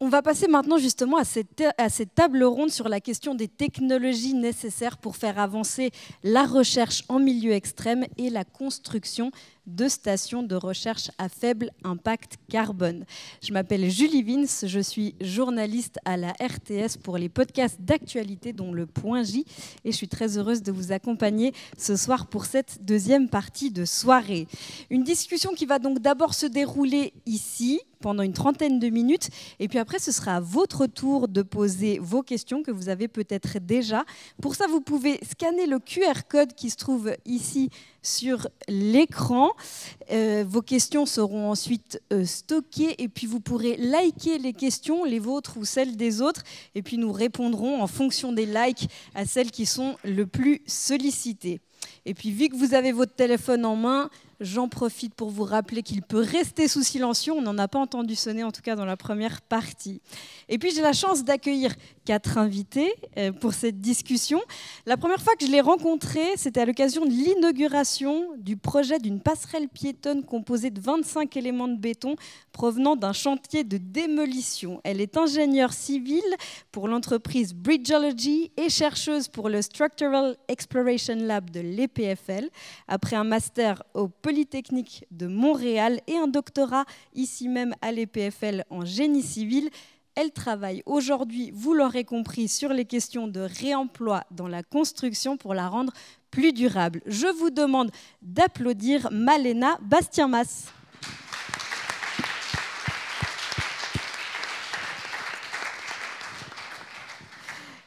On va passer maintenant justement à cette table ronde sur la question des technologies nécessaires pour faire avancer la recherche en milieu extrême et la construction de stations de recherche à faible impact carbone. Je m'appelle Julie Vince, je suis journaliste à la RTS pour les podcasts d'actualité dont Le Point J et je suis très heureuse de vous accompagner ce soir pour cette deuxième partie de soirée. Une discussion qui va donc d'abord se dérouler ici pendant une trentaine de minutes et puis après ce sera à votre tour de poser vos questions que vous avez peut-être déjà. Pour ça vous pouvez scanner le QR code qui se trouve ici sur l'écran. Vos questions seront ensuite stockées et puis vous pourrez liker les questions, les vôtres ou celles des autres et puis nous répondrons en fonction des likes à celles qui sont le plus sollicitées. Et puis vu que vous avez votre téléphone en main, j'en profite pour vous rappeler qu'il peut rester sous silencieux. On n'en a pas entendu sonner, en tout cas dans la première partie. Et puis j'ai la chance d'accueillir 4 invités pour cette discussion. La première fois que je l'ai rencontrée, c'était à l'occasion de l'inauguration du projet d'une passerelle piétonne composée de 25 éléments de béton provenant d'un chantier de démolition. Elle est ingénieure civile pour l'entreprise Bridgeology et chercheuse pour le Structural Exploration Lab de l'EPFL, après un master au Polytechnique de Montréal et un doctorat ici même à l'EPFL en génie civil. Elle travaille aujourd'hui, vous l'aurez compris, sur les questions de réemploi dans la construction pour la rendre plus durable. Je vous demande d'applaudir Malena Bastien-Mas.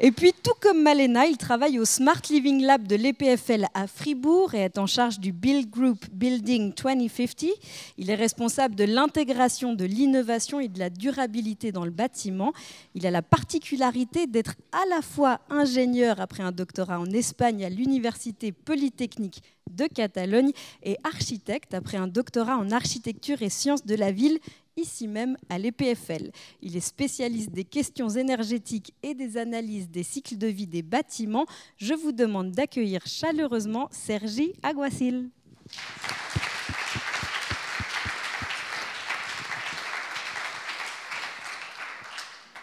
Et puis, tout comme Malena, il travaille au Smart Living Lab de l'EPFL à Fribourg et est en charge du Build Group Building 2050. Il est responsable de l'intégration de l'innovation et de la durabilité dans le bâtiment. Il a la particularité d'être à la fois ingénieur après un doctorat en Espagne à l'Université Polytechnique de Catalogne et architecte après un doctorat en architecture et sciences de la ville ici même à l'EPFL. Il est spécialiste des questions énergétiques et des analyses des cycles de vie des bâtiments. Je vous demande d'accueillir chaleureusement Sergi Aguacil.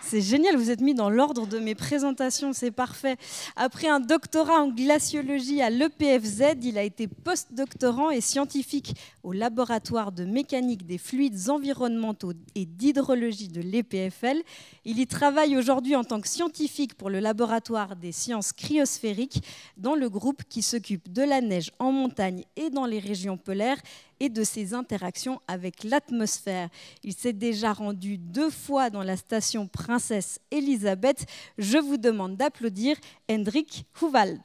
C'est génial, vous êtes mis dans l'ordre de mes présentations, c'est parfait. Après un doctorat en glaciologie à l'EPFZ, il a été postdoctorant et scientifique au laboratoire de mécanique des fluides environnementaux et d'hydrologie de l'EPFL. Il y travaille aujourd'hui en tant que scientifique pour le laboratoire des sciences cryosphériques dans le groupe qui s'occupe de la neige en montagne et dans les régions polaires et de ses interactions avec l'atmosphère. Il s'est déjà rendu 2 fois dans la station Princesse Elisabeth. Je vous demande d'applaudir Hendrik Huvald.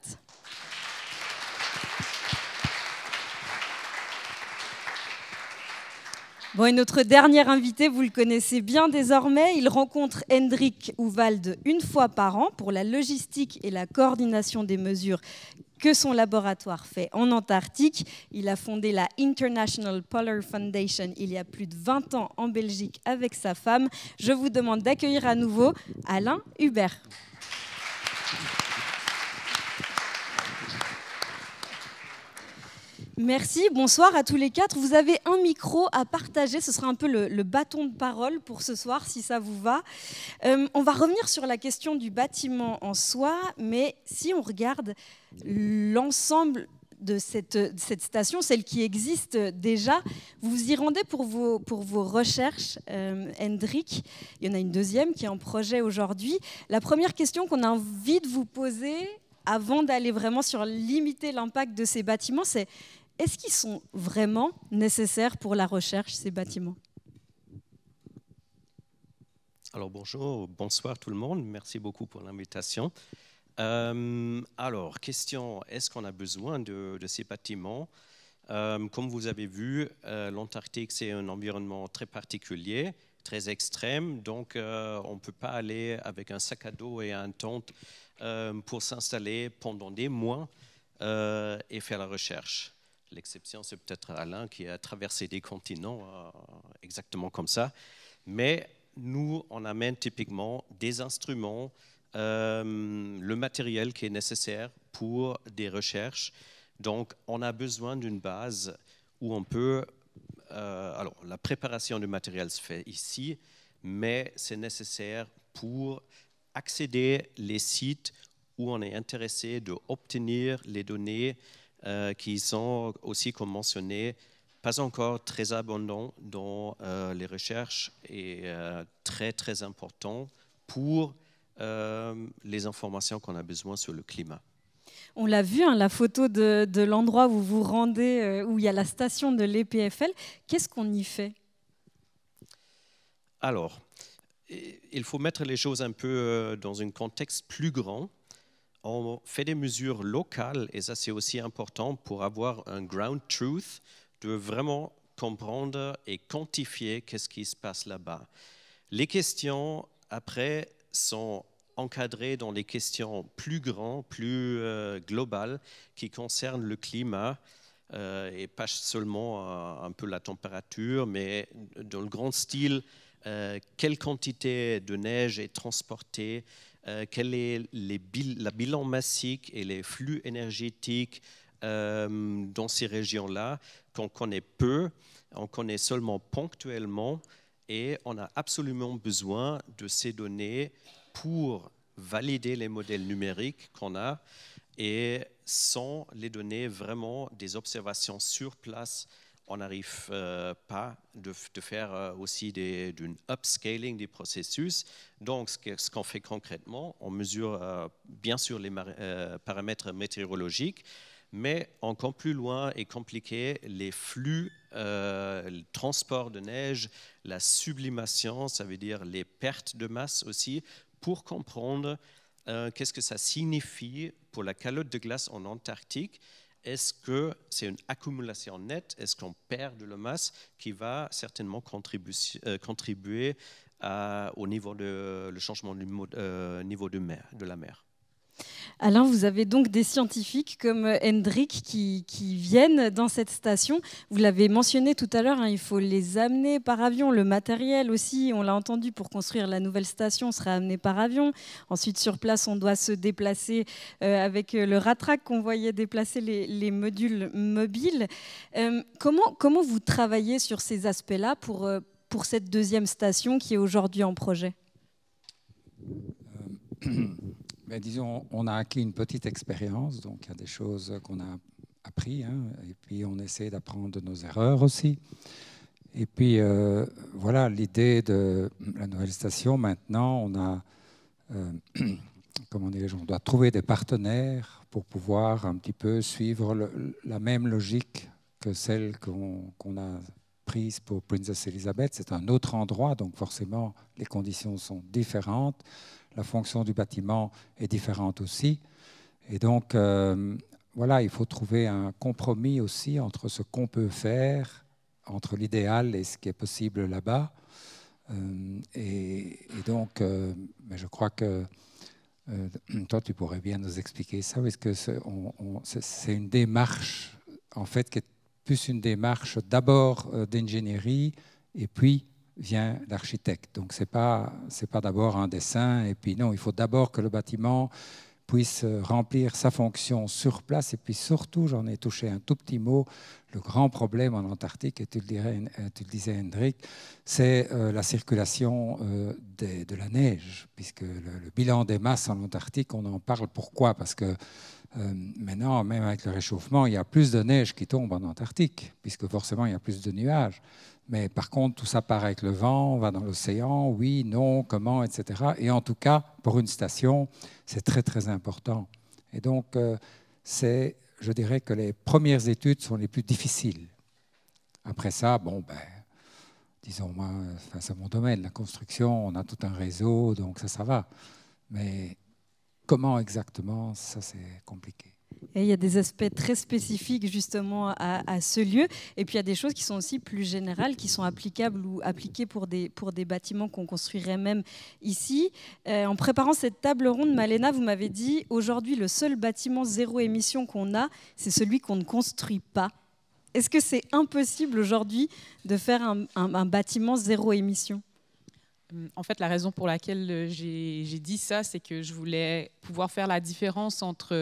Bon, et notre dernier invité, vous le connaissez bien désormais, il rencontre Hendrik Huvald 1 fois par an pour la logistique et la coordination des mesures que son laboratoire fait en Antarctique. Il a fondé la International Polar Foundation il y a plus de 20 ans en Belgique avec sa femme. Je vous demande d'accueillir à nouveau Alain Hubert. Merci, bonsoir à tous les 4. Vous avez un micro à partager, ce sera un peu le bâton de parole pour ce soir, si ça vous va. On va revenir sur la question du bâtiment en soi, mais si on regarde l'ensemble de cette station, celle qui existe déjà, vous vous y rendez pour vos recherches, Hendrik. Il y en a une deuxième qui est en projet aujourd'hui. La première question qu'on a envie de vous poser, avant d'aller vraiment sur limiter l'impact de ces bâtiments, c'est: est-ce qu'ils sont vraiment nécessaires pour la recherche, ces bâtiments? Alors bonjour, bonsoir tout le monde, merci beaucoup pour l'invitation. Alors, question, est-ce qu'on a besoin de ces bâtiments? Comme vous avez vu, l'Antarctique, c'est un environnement très particulier, très extrême, donc on ne peut pas aller avec un sac à dos et un tente pour s'installer pendant des mois et faire la recherche. L'exception, c'est peut-être Alain qui a traversé des continents exactement comme ça. Mais nous, on amène typiquement des instruments, le matériel qui est nécessaire pour des recherches. Donc, on a besoin d'une base où on peut... alors, la préparation du matériel se fait ici, mais c'est nécessaire pour accéder les sites où on est intéressé d'obtenir les données qui sont aussi, comme mentionné, pas encore très abondant dans les recherches et très, très important pour les informations qu'on a besoin sur le climat. On l'a vu, hein, la photo de l'endroit où vous vous rendez, où il y a la station de l'EPFL. Qu'est-ce qu'on y fait? Alors, il faut mettre les choses un peu dans un contexte plus grand. On fait des mesures locales et ça c'est aussi important pour avoir un ground truth, de vraiment comprendre et quantifier qu'est-ce qui se passe là-bas. Les questions après sont encadrées dans les questions plus grandes, plus globales qui concernent le climat et pas seulement un peu la température, mais dans le grand style, quelle quantité de neige est transportée, quel est la bilan massique et les flux énergétiques dans ces régions-là qu'on connaît peu, on connaît seulement ponctuellement et on a absolument besoin de ces données pour valider les modèles numériques qu'on a et sans les données vraiment des observations sur place, on n'arrive pas de faire aussi d'un upscaling des processus. Donc, ce qu'on fait concrètement, on mesure bien sûr les paramètres météorologiques, mais encore plus loin et compliqué, les flux, le transport de neige, la sublimation, ça veut dire les pertes de masse aussi, pour comprendre qu'est-ce que ça signifie pour la calotte de glace en Antarctique. Est-ce que c'est une accumulation nette? Est-ce qu'on perd de la masse qui va certainement contribuer au niveau le changement du niveau de la mer? Alain, vous avez donc des scientifiques comme Hendrik qui viennent dans cette station. Vous l'avez mentionné tout à l'heure, hein, il faut les amener par avion. Le matériel aussi, on l'a entendu, pour construire la nouvelle station sera amené par avion. Ensuite, sur place, on doit se déplacer avec le Ratrac qu'on voyait déplacer les modules mobiles. Comment vous travaillez sur ces aspects-là pour cette deuxième station qui est aujourd'hui en projet? Ben, disons, on a acquis une petite expérience, donc il y a des choses qu'on a appris, hein, et puis on essaie d'apprendre de nos erreurs aussi. Et puis voilà, l'idée de la nouvelle station, maintenant, on a, comment dirais-je, on doit trouver des partenaires pour pouvoir un petit peu suivre la même logique que celle qu'on a prise pour Princess Elizabeth. C'est un autre endroit, donc forcément, les conditions sont différentes. La fonction du bâtiment est différente aussi. Et donc, voilà, il faut trouver un compromis aussi entre ce qu'on peut faire, entre l'idéal et ce qui est possible là-bas. Et donc, je crois que toi, tu pourrais bien nous expliquer ça, parce que c'est une démarche, en fait, qui est plus une démarche d'abord d'ingénierie, et puis vient l'architecte. Donc, ce n'est pas d'abord un dessin, et puis non, il faut d'abord que le bâtiment puisse remplir sa fonction sur place. Et puis surtout, j'en ai touché un tout petit mot, le grand problème en Antarctique, et tu le disais Hendrik, c'est la circulation de la neige, puisque le bilan des masses en Antarctique, on en parle. Pourquoi? Parce que maintenant, même avec le réchauffement, il y a plus de neige qui tombe en Antarctique, puisque forcément, il y a plus de nuages. Mais par contre, tout ça part avec le vent, on va dans l'océan, oui, non, comment, etc. Et en tout cas, pour une station, c'est très, très important. Et donc, je dirais que les premières études sont les plus difficiles. Après ça, bon, disons, moi, c'est mon domaine, la construction, on a tout un réseau, donc ça va. Mais comment exactement, ça, c'est compliqué. Et il y a des aspects très spécifiques justement à ce lieu. Et puis il y a des choses qui sont aussi plus générales, qui sont applicables ou appliquées pour des bâtiments qu'on construirait même ici. En préparant cette table ronde, Malena, vous m'avez dit, aujourd'hui, le seul bâtiment zéro émission qu'on a, c'est celui qu'on ne construit pas. Est-ce que c'est impossible aujourd'hui de faire un bâtiment zéro émission ? En fait, la raison pour laquelle j'ai dit ça, c'est que je voulais pouvoir faire la différence entre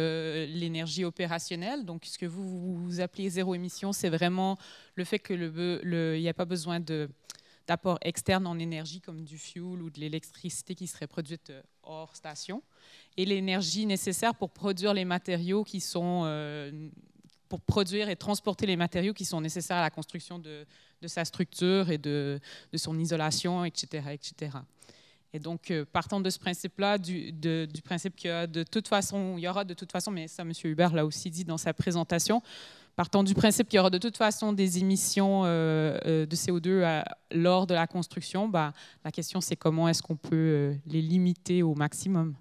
l'énergie opérationnelle. Donc, ce que vous appelez zéro émission, c'est vraiment le fait qu'il n'y a pas besoin d'apport externe en énergie comme du fuel ou de l'électricité qui serait produite hors station. Et l'énergie nécessaire pour produire les matériaux qui sont pour produire et transporter les matériaux qui sont nécessaires à la construction de sa structure et de son isolation, etc., etc. Et donc, partant de ce principe-là, du principe qu'il y a de toute façon, il y aura de toute façon, mais ça, M. Hubert l'a aussi dit dans sa présentation, partant du principe qu'il y aura de toute façon des émissions de CO2 lors de la construction, la question c'est comment est-ce qu'on peut les limiter au maximum.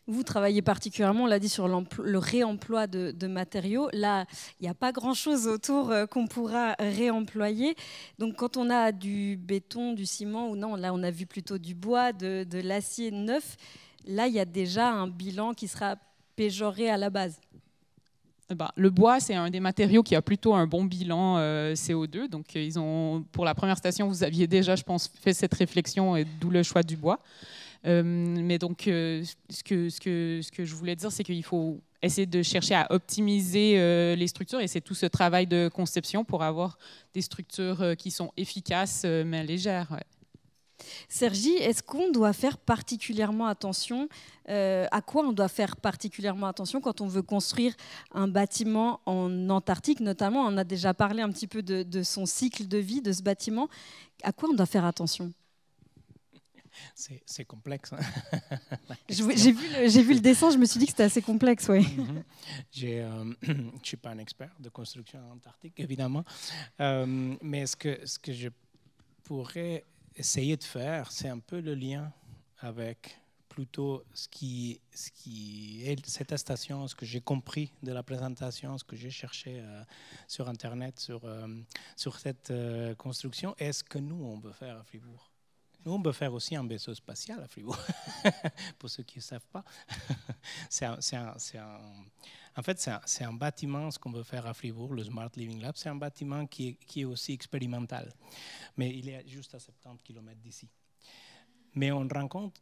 Vous travaillez particulièrement, on l'a dit, sur le réemploi de matériaux. Là, il n'y a pas grand-chose autour qu'on pourra réemployer. Donc, quand on a du béton, du ciment, ou non, là, on a vu plutôt du bois, de l'acier neuf, là, il y a déjà un bilan qui sera péjoré à la base. Le bois, c'est un des matériaux qui a plutôt un bon bilan CO2. Donc, pour la première station, vous aviez déjà, je pense, fait cette réflexion, et d'où le choix du bois. Mais donc, ce que je voulais dire, c'est qu'il faut essayer de chercher à optimiser les structures, et c'est tout ce travail de conception pour avoir des structures qui sont efficaces mais légères. Ouais. Sergi, est-ce qu'on doit faire particulièrement attention à quoi on doit faire particulièrement attention quand on veut construire un bâtiment en Antarctique, notamment? On a déjà parlé un petit peu de son cycle de vie, de ce bâtiment. À quoi on doit faire attention? C'est complexe. Hein. J'ai vu le dessin, je me suis dit que c'était assez complexe. Ouais. Je ne suis pas un expert de construction en Antarctique, évidemment. Mais ce que je pourrais essayer de faire, c'est un peu le lien avec plutôt ce qui est cette station, ce que j'ai compris de la présentation, ce que j'ai cherché sur Internet, sur cette construction, et ce que nous, on peut faire à Fribourg. Nous, on peut faire aussi un vaisseau spatial à Fribourg, pour ceux qui ne savent pas. En fait, c'est un bâtiment, ce qu'on veut faire à Fribourg, le Smart Living Lab, c'est un bâtiment qui est aussi expérimental. Mais il est juste à 70 km d'ici. Mais on rencontre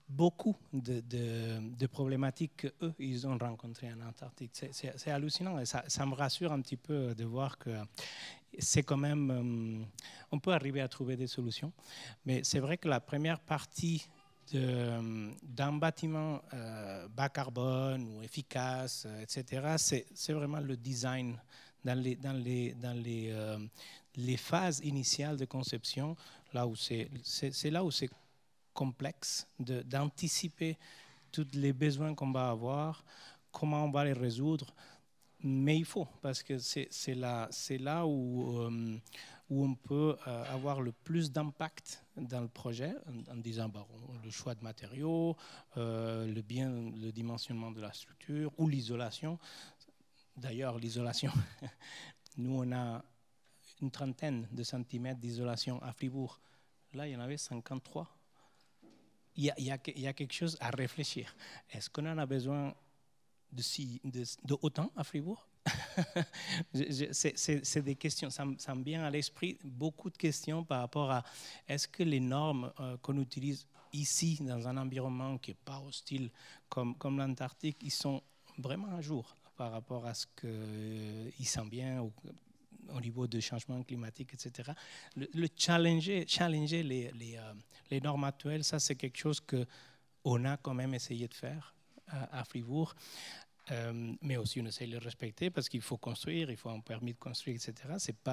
beaucoup de problématiques qu'eux, ils ont rencontrées en Antarctique. C'est hallucinant, et ça me rassure un petit peu de voir que c'est quand même... on peut arriver à trouver des solutions, mais c'est vrai que la première partie d'un bâtiment bas carbone ou efficace, etc., c'est vraiment le design dans les phases initiales de conception, là où c'est là où c'est complexe d'anticiper tous les besoins qu'on va avoir, comment on va les résoudre. Mais il faut, parce que c'est là où on peut avoir le plus d'impact dans le projet, en disant le choix de matériaux, le dimensionnement de la structure ou l'isolation. D'ailleurs, l'isolation, nous on a une trentaine de centimètres d'isolation à Fribourg. Là, il y en avait 53. Il y a quelque chose à réfléchir. Est-ce qu'on en a besoin de autant à Fribourg? C'est des questions, ça me vient à l'esprit beaucoup de questions par rapport à est-ce que les normes qu'on utilise ici dans un environnement qui n'est pas hostile comme l'Antarctique, ils sont vraiment à jour par rapport à ce qu'ils s'en vient au niveau du changement climatique, etc. Le challenger les normes actuelles, ça c'est quelque chose qu'on a quand même essayé de faire à Fribourg. Mais aussi on essaie de le respecter parce qu'il faut construire, il faut un permis de construire, etc.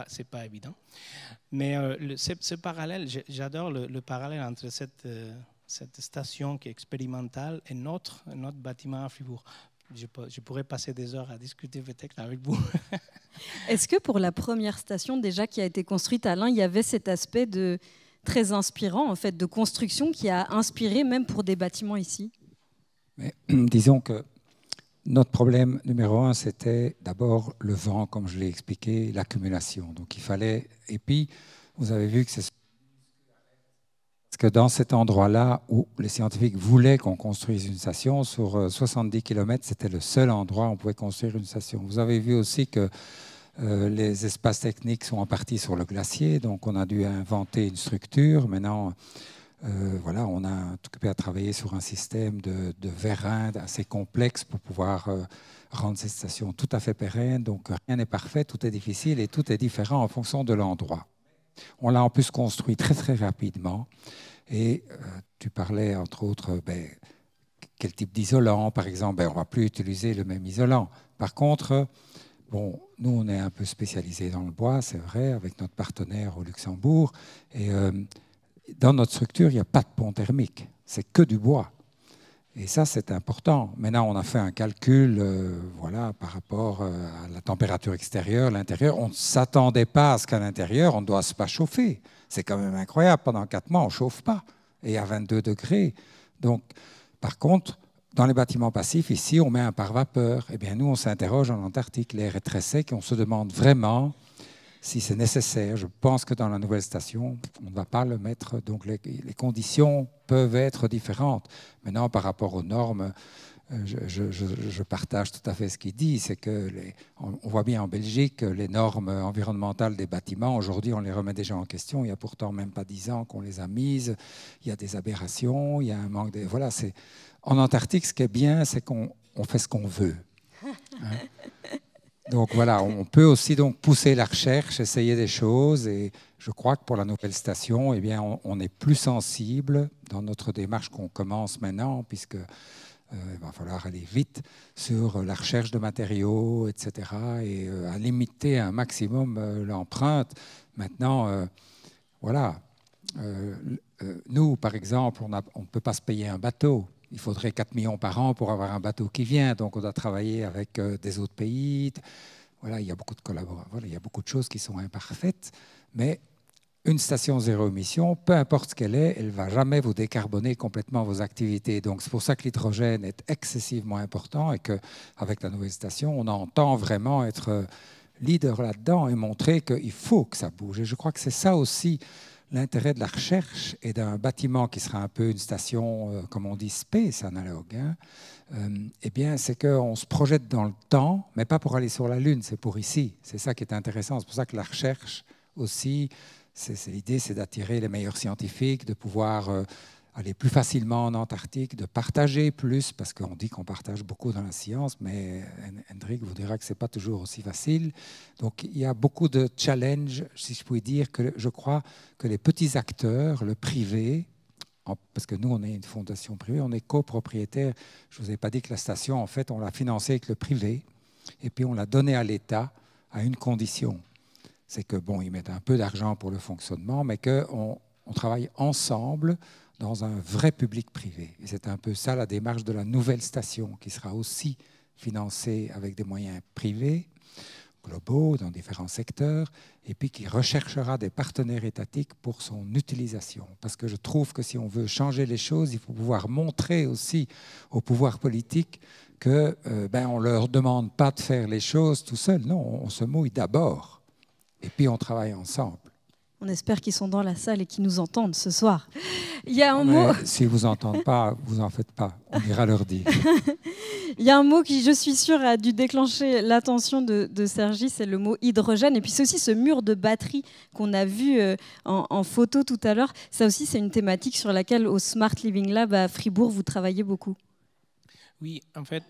C'est pas évident. Mais ce parallèle, j'adore le parallèle entre cette station qui est expérimentale et notre bâtiment à Fribourg. Je pourrais passer des heures à discuter peut-être avec vous. Est-ce que pour la première station déjà qui a été construite à Laon, il y avait cet aspect très inspirant en fait de construction qui a inspiré même pour des bâtiments ici? Mais, disons que notre problème numéro 1, c'était d'abord le vent, comme je l'ai expliqué, l'accumulation. Donc il fallait. Et puis, vous avez vu que c'est parce que dans cet endroit-là où les scientifiques voulaient qu'on construise une station, sur 70 km, c'était le seul endroit où on pouvait construire une station. Vous avez vu aussi que les espaces techniques sont en partie sur le glacier, donc on a dû inventer une structure. Maintenant, voilà, on a occupé à travailler sur un système de vérins assez complexe pour pouvoir rendre cette station tout à fait pérenne. Donc rien n'est parfait, tout est difficile et tout est différent en fonction de l'endroit. On l'a en plus construit très très rapidement. Et tu parlais entre autres, quel type d'isolant, par exemple. Ben, on ne va plus utiliser le même isolant. Par contre, bon, nous, on est un peu spécialisé dans le bois, c'est vrai, avec notre partenaire au Luxembourg. Et dans notre structure, il n'y a pas de pont thermique. C'est que du bois. Et ça, c'est important. Maintenant, on a fait un calcul voilà, par rapport à la température extérieure, l'intérieur. On ne s'attendait pas à ce qu'à l'intérieur, on ne doit pas chauffer. C'est quand même incroyable. Pendant 4 mois, on ne chauffe pas. Et à 22 degrés. Donc, par contre, dans les bâtiments passifs, ici, on met un pare-vapeur. Eh bien, nous, on s'interroge en Antarctique. L'air est très sec et on se demande vraiment si c'est nécessaire. Je pense que dans la nouvelle station, on ne va pas le mettre. Donc, les conditions peuvent être différentes. Maintenant, par rapport aux normes, je partage tout à fait ce qu'il dit. C'est que on voit bien en Belgique les normes environnementales des bâtiments. Aujourd'hui, on les remet déjà en question. Il n'y a pourtant même pas 10 ans qu'on les a mises. Il y a des aberrations, il y a un manque de... Voilà, c'est... En Antarctique, ce qui est bien, c'est qu'on fait ce qu'on veut. Hein. Donc voilà, on peut aussi donc pousser la recherche, essayer des choses. Et je crois que pour la nouvelle station, eh bien, on est plus sensible dans notre démarche qu'on commence maintenant, puisque il va falloir aller vite sur la recherche de matériaux, etc. Et à limiter un maximum l'empreinte. Maintenant, voilà. Nous, par exemple, on ne peut pas se payer un bateau. Il faudrait 4 millions par an pour avoir un bateau qui vient. Donc, on doit travailler avec des autres pays. Voilà, il y a beaucoup de collaborations. Voilà, il y a beaucoup de choses qui sont imparfaites. Mais une station zéro émission, peu importe ce qu'elle est, elle ne va jamais vous décarboner complètement vos activités. Donc, c'est pour ça que l'hydrogène est excessivement important et qu'avec la nouvelle station, on entend vraiment être leader là-dedans et montrer qu'il faut que ça bouge. Et je crois que c'est ça aussi l'intérêt de la recherche et d'un bâtiment qui sera un peu une station, comme on dit, space analogue, hein, eh bien, c'est qu'on se projette dans le temps, mais pas pour aller sur la Lune, c'est pour ici. C'est ça qui est intéressant. C'est pour ça que la recherche aussi, l'idée, c'est d'attirer les meilleurs scientifiques, de pouvoir aller plus facilement en Antarctique, de partager plus, parce qu'on dit qu'on partage beaucoup dans la science, mais Hendrik vous dira que ce n'est pas toujours aussi facile. Donc il y a beaucoup de challenges, si je puis dire, que je crois que les petits acteurs, le privé, parce que nous, on est une fondation privée, on est copropriétaire. Je ne vous ai pas dit que la station, en fait, on l'a financée avec le privé, et puis on l'a donnée à l'État à une condition. C'est que, bon, ils mettent un peu d'argent pour le fonctionnement, mais qu'on travaille ensemble dans un vrai public privé. Et c'est un peu ça la démarche de la nouvelle station, qui sera aussi financée avec des moyens privés, globaux, dans différents secteurs, et puis qui recherchera des partenaires étatiques pour son utilisation. Parce que je trouve que si on veut changer les choses, il faut pouvoir montrer aussi au pouvoir politique que on ne leur demande pas de faire les choses tout seul. Non, on se mouille d'abord, et puis on travaille ensemble. On espère qu'ils sont dans la salle et qu'ils nous entendent ce soir. Il y a un mot... S'ils ne vous entendent pas, vous n'en faites pas. On ira leur dire. Il y a un mot qui, je suis sûre, a dû déclencher l'attention de Sergi, c'est le mot hydrogène. Et puis c'est aussi ce mur de batterie qu'on a vu en photo tout à l'heure. Ça aussi, c'est une thématique sur laquelle, au Smart Living Lab à Fribourg, vous travaillez beaucoup. Oui, en fait,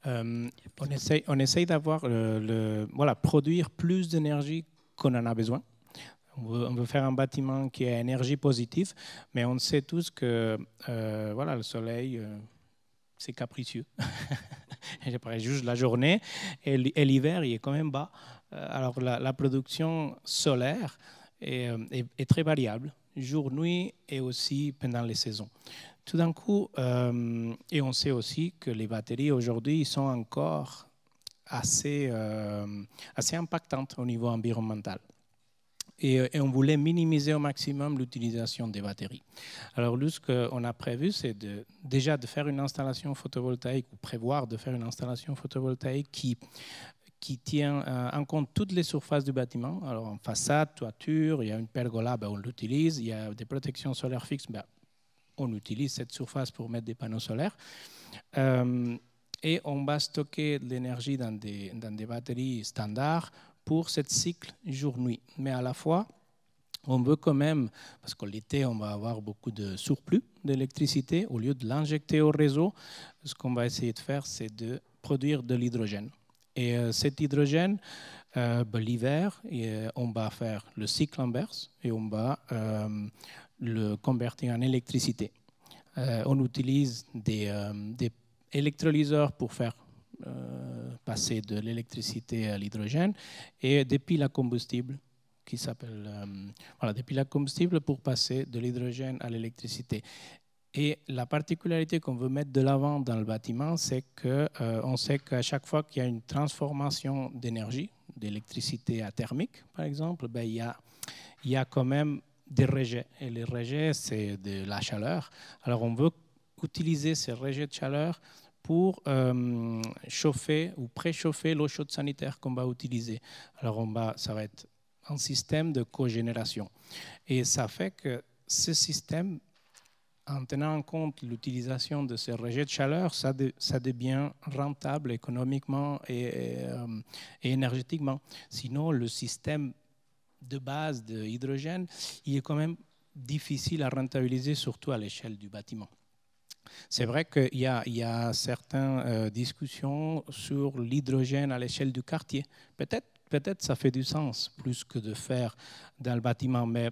on essaye d'avoir produire plus d'énergie qu'on en a besoin. On veut faire un bâtiment qui a énergie positive, mais on sait tous que le soleil, c'est capricieux. Il apparaît juste la journée et l'hiver, il est quand même bas. Alors la production solaire est très variable, jour-nuit et aussi pendant les saisons. Tout d'un coup, et on sait aussi que les batteries aujourd'hui sont encore assez impactantes au niveau environnemental. Et on voulait minimiser au maximum l'utilisation des batteries. Alors, ce qu'on a prévu, c'est déjà de faire une installation photovoltaïque, ou prévoir de faire une installation photovoltaïque qui tient en compte toutes les surfaces du bâtiment. Alors, en façade, toiture, il y a une pergola, on l'utilise. Il y a des protections solaires fixes, on utilise cette surface pour mettre des panneaux solaires. Et on va stocker de l'énergie dans des batteries standards pour ce cycle jour-nuit. Mais à la fois, on veut quand même, parce que l'été, on va avoir beaucoup de surplus d'électricité, au lieu de l'injecter au réseau, ce qu'on va essayer de faire, c'est de produire de l'hydrogène. Et cet hydrogène, l'hiver, on va faire le cycle inverse et on va le convertir en électricité. On utilise des électrolyseurs pour faire passer de l'électricité à l'hydrogène et des piles à combustible qui s'appellent des piles à combustible pour passer de l'hydrogène à l'électricité. Et la particularité qu'on veut mettre de l'avant dans le bâtiment, c'est qu'on sait qu'à chaque fois qu'il y a une transformation d'énergie, d'électricité à thermique, par exemple, ben, il y a quand même des rejets. Et les rejets, c'est de la chaleur. Alors, on veut utiliser ces rejets de chaleur pour chauffer ou préchauffer l'eau chaude sanitaire qu'on va utiliser. Alors, ça va être un système de cogénération. Et ça fait que ce système, en tenant en compte l'utilisation de ces rejets de chaleur, ça devient rentable économiquement et énergétiquement. Sinon, le système de base de hydrogène, il est quand même difficile à rentabiliser, surtout à l'échelle du bâtiment. C'est vrai qu'il y a certaines discussions sur l'hydrogène à l'échelle du quartier. Peut-être ça fait du sens, plus que de faire dans le bâtiment, mais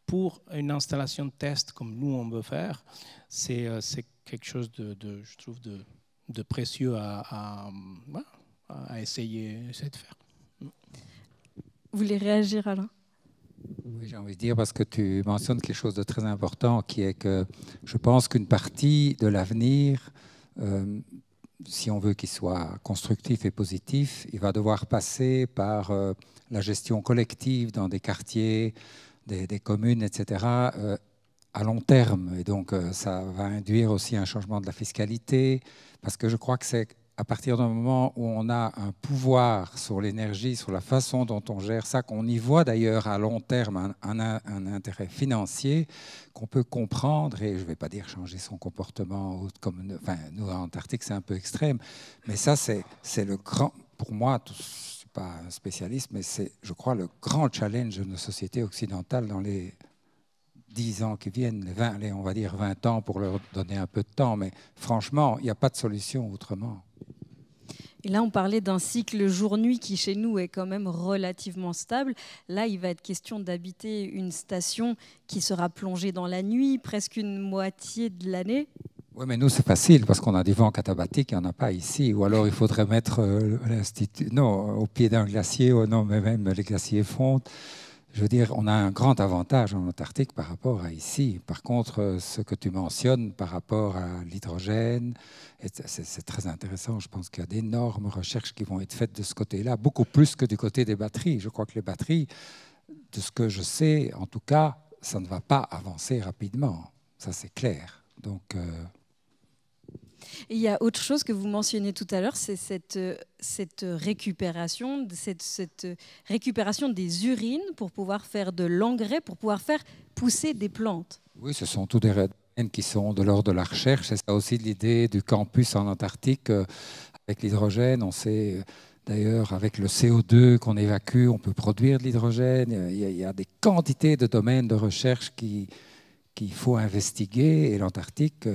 pour une installation de test comme nous on veut faire, c'est quelque chose je trouve de précieux à essayer de faire. Vous voulez réagir, Alain? Oui, j'ai envie de dire, parce que tu mentionnes quelque chose de très important, qui est que je pense qu'une partie de l'avenir, si on veut qu'il soit constructif et positif, il va devoir passer par la gestion collective dans des quartiers, des communes, etc., à long terme. Et donc, ça va induire aussi un changement de la fiscalité, parce que je crois que c'est à partir d'un moment où on a un pouvoir sur l'énergie, sur la façon dont on gère ça, qu'on y voit d'ailleurs à long terme un intérêt financier, qu'on peut comprendre, et je ne vais pas dire changer son comportement, enfin, nous en Antarctique c'est un peu extrême, mais ça c'est le grand, pour moi, je ne suis pas un spécialiste, mais c'est, je crois, le grand challenge de nos sociétés occidentales dans les 10 ans qui viennent, les 20, allez, on va dire 20 ans pour leur donner un peu de temps, mais franchement, il n'y a pas de solution autrement. Et là, on parlait d'un cycle jour-nuit qui, chez nous, est quand même relativement stable. Là, il va être question d'habiter une station qui sera plongée dans la nuit, presque une moitié de l'année. Oui, mais nous, c'est facile parce qu'on a des vents catabatiques, il n'y en a pas ici. Ou alors, il faudrait mettre l'Institut, non, au pied d'un glacier, ou non, mais même les glaciers fondent. Je veux dire, on a un grand avantage en Antarctique par rapport à ici. Par contre, ce que tu mentionnes par rapport à l'hydrogène, c'est très intéressant. Je pense qu'il y a d'énormes recherches qui vont être faites de ce côté-là, beaucoup plus que du côté des batteries. Je crois que les batteries, de ce que je sais, en tout cas, ça ne va pas avancer rapidement. Ça, c'est clair. Donc... Et il y a autre chose que vous mentionnez tout à l'heure, c'est cette récupération des urines pour pouvoir faire de l'engrais, pour pouvoir faire pousser des plantes. Oui, ce sont tous des domaines qui sont de l'ordre de la recherche. C'est ça aussi l'idée du campus en Antarctique. Avec l'hydrogène, on sait d'ailleurs avec le CO2 qu'on évacue, on peut produire de l'hydrogène. Il y a des quantités de domaines de recherche qu'il faut investiguer, et l'Antarctique,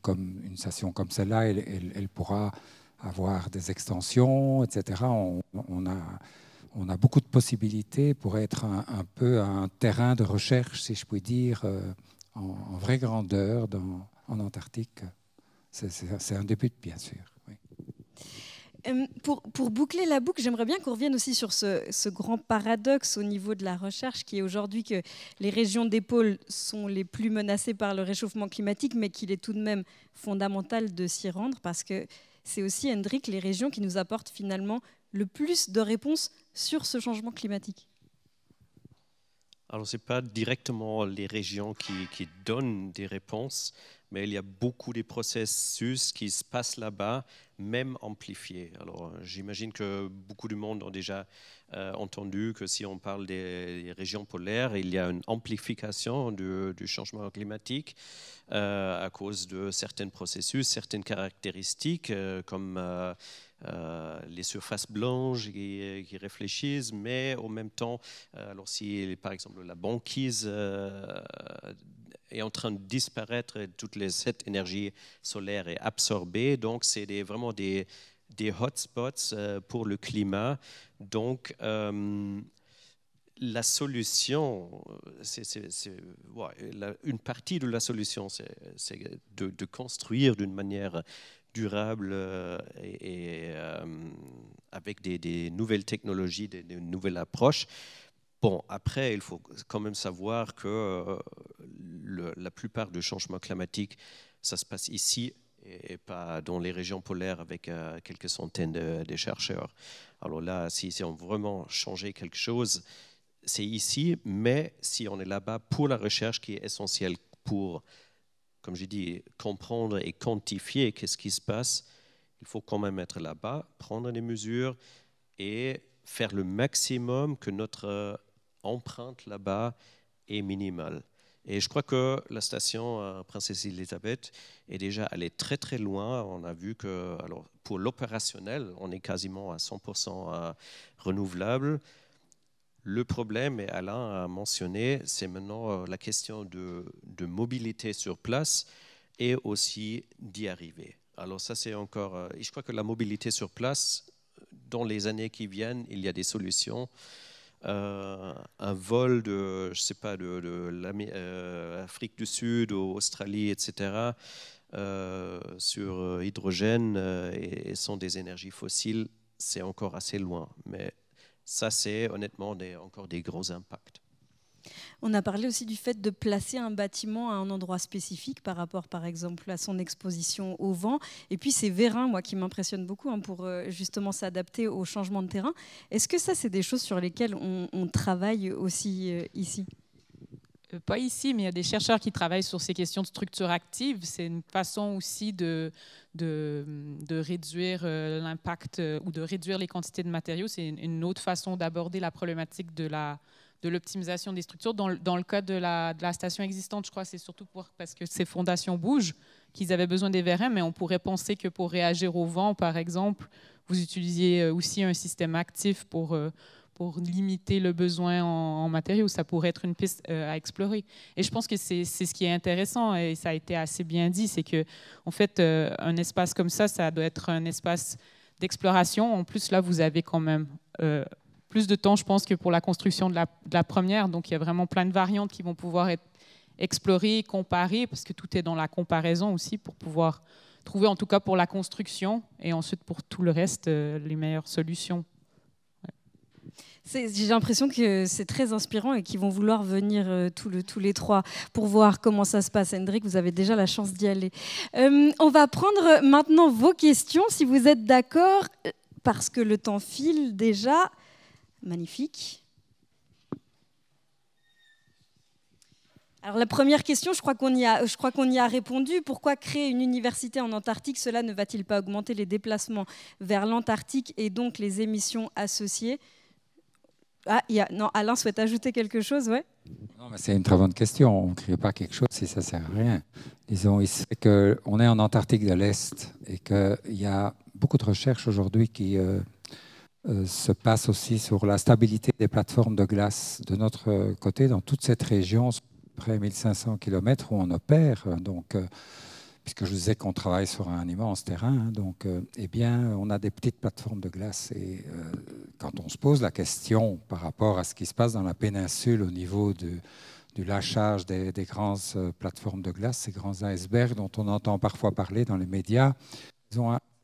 comme une station comme celle-là, elle pourra avoir des extensions, etc. On a beaucoup de possibilités pour être un peu un terrain de recherche, si je puis dire, en vraie grandeur en Antarctique. C'est un début, bien sûr. Oui. Pour boucler la boucle, j'aimerais bien qu'on revienne aussi sur ce grand paradoxe au niveau de la recherche qui est aujourd'hui que les régions des pôles sont les plus menacées par le réchauffement climatique, mais qu'il est tout de même fondamental de s'y rendre parce que c'est aussi, Hendrik, les régions qui nous apportent finalement le plus de réponses sur ce changement climatique. Alors, ce n'est pas directement les régions qui donnent des réponses, mais il y a beaucoup de processus qui se passent là-bas, même amplifiés. Alors, j'imagine que beaucoup de monde ont déjà entendu que si on parle des régions polaires, il y a une amplification du changement climatique à cause de certains processus, certaines caractéristiques comme les surfaces blanches qui réfléchissent, mais en même temps, alors si par exemple la banquise est en train de disparaître et cette énergie solaire est absorbée, donc c'est vraiment des hotspots pour le climat. Donc la solution, une partie de la solution, c'est de construire d'une manière durable et avec des nouvelles technologies, des nouvelles approches. Bon, après, il faut quand même savoir que la plupart du changement climatique, ça se passe ici et pas dans les régions polaires avec quelques centaines de chercheurs. Alors là, si on veut vraiment changer quelque chose, c'est ici, mais si on est là-bas pour la recherche qui est essentielle pour, comme j'ai dit, comprendre et quantifier qu'est-ce qui se passe, il faut quand même être là-bas, prendre des mesures et faire le maximum que notre empreinte là-bas est minimale. Et je crois que la station Princesse Elisabeth est déjà allée très très loin. On a vu que alors, pour l'opérationnel, on est quasiment à 100% renouvelable. Le problème, et Alain a mentionné, c'est maintenant la question de mobilité sur place et aussi d'y arriver. Alors ça, c'est encore... je crois que la mobilité sur place, dans les années qui viennent, il y a des solutions. Un vol de, je sais pas, de l'Afrique du Sud, Australie, etc., sur hydrogène et sans des énergies fossiles, c'est encore assez loin. Mais ça, c'est honnêtement encore des gros impacts. On a parlé aussi du fait de placer un bâtiment à un endroit spécifique par rapport, par exemple, à son exposition au vent. Et puis ces vérins, moi, qui m'impressionnent beaucoup pour justement s'adapter au changement de terrain. Est-ce que ça, c'est des choses sur lesquelles on travaille aussi ici ? Pas ici, mais il y a des chercheurs qui travaillent sur ces questions de structure active. C'est une façon aussi de réduire l'impact ou de réduire les quantités de matériaux. C'est une autre façon d'aborder la problématique de l'optimisation des structures. Dans le cas de la station existante, je crois que c'est surtout parce que ces fondations bougent qu'ils avaient besoin des vérins, mais on pourrait penser que pour réagir au vent, par exemple, vous utilisiez aussi un système actif pour limiter le besoin en matériaux. Ça pourrait être une piste à explorer. Et je pense que c'est ce qui est intéressant, et ça a été assez bien dit, c'est que en fait, un espace comme ça doit être un espace d'exploration. En plus, là, vous avez quand même plus de temps, je pense, que pour la construction de la première. Donc, il y a vraiment plein de variantes qui vont pouvoir être explorées, comparées, parce que tout est dans la comparaison aussi, pour pouvoir trouver, en tout cas pour la construction, et ensuite pour tout le reste, les meilleures solutions. J'ai l'impression que c'est très inspirant et qu'ils vont vouloir venir tous les trois pour voir comment ça se passe. Hendrik, vous avez déjà la chance d'y aller. On va prendre maintenant vos questions, si vous êtes d'accord, parce que le temps file déjà. Magnifique. Alors la première question, je crois qu'on y a répondu. Pourquoi créer une université en Antarctique? Cela ne va-t-il pas augmenter les déplacements vers l'Antarctique et donc les émissions associées? Non, Alain souhaite ajouter quelque chose, ouais. Non, mais c'est une très bonne question. On ne crée pas quelque chose si ça ne sert à rien. Disons, il se fait qu'on est en Antarctique de l'Est et qu'il y a beaucoup de recherches aujourd'hui qui se passent aussi sur la stabilité des plateformes de glace de notre côté, dans toute cette région, près de 1500 km où on opère. Donc, puisque je vous disais qu'on travaille sur un immense terrain, donc, eh bien, on a des petites plateformes de glace. Et quand on se pose la question par rapport à ce qui se passe dans la péninsule au niveau du lâchage des grandes plateformes de glace, ces grands icebergs dont on entend parfois parler dans les médias,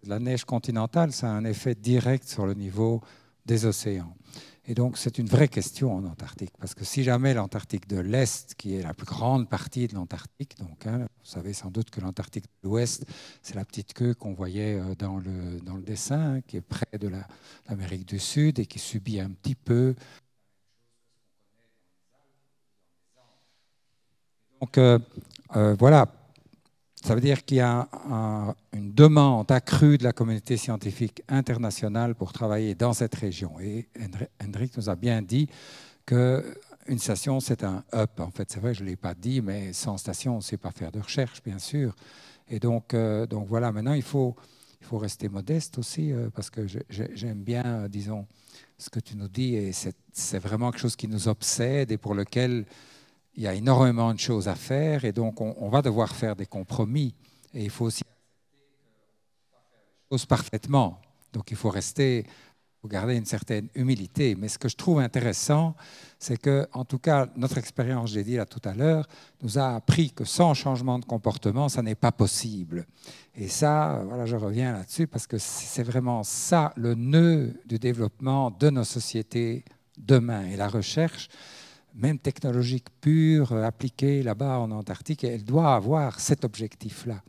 la neige continentale, ça a un effet direct sur le niveau des océans. Et donc, c'est une vraie question en Antarctique, parce que si jamais l'Antarctique de l'Est, qui est la plus grande partie de l'Antarctique, donc, vous savez sans doute que l'Antarctique de l'Ouest, c'est la petite queue qu'on voyait dans le dessin, qui est près de l'Amérique du Sud et qui subit un petit peu. Donc, voilà. Ça veut dire qu'il y a une demande accrue de la communauté scientifique internationale pour travailler dans cette région. Et Hendrik nous a bien dit qu'une station, c'est un hub. En fait, c'est vrai, je ne l'ai pas dit, mais sans station, on ne sait pas faire de recherche, bien sûr. Et donc voilà, maintenant, il faut rester modeste aussi, parce que j'aime bien, disons, ce que tu nous dis, et c'est vraiment quelque chose qui nous obsède et pour lequel il y a énormément de choses à faire, et donc on va devoir faire des compromis. Et il faut aussi accepter qu'on ne peut pas faire les choses parfaitement. Donc il faut rester faut garder une certaine humilité. Mais ce que je trouve intéressant, c'est que, en tout cas, notre expérience, j'ai dit là tout à l'heure, nous a appris que sans changement de comportement, ça n'est pas possible. Et ça, voilà, je reviens là-dessus parce que c'est vraiment ça le nœud du développement de nos sociétés demain. Et la recherche, même technologique pure, appliquée là-bas en Antarctique, elle doit avoir cet objectif-là.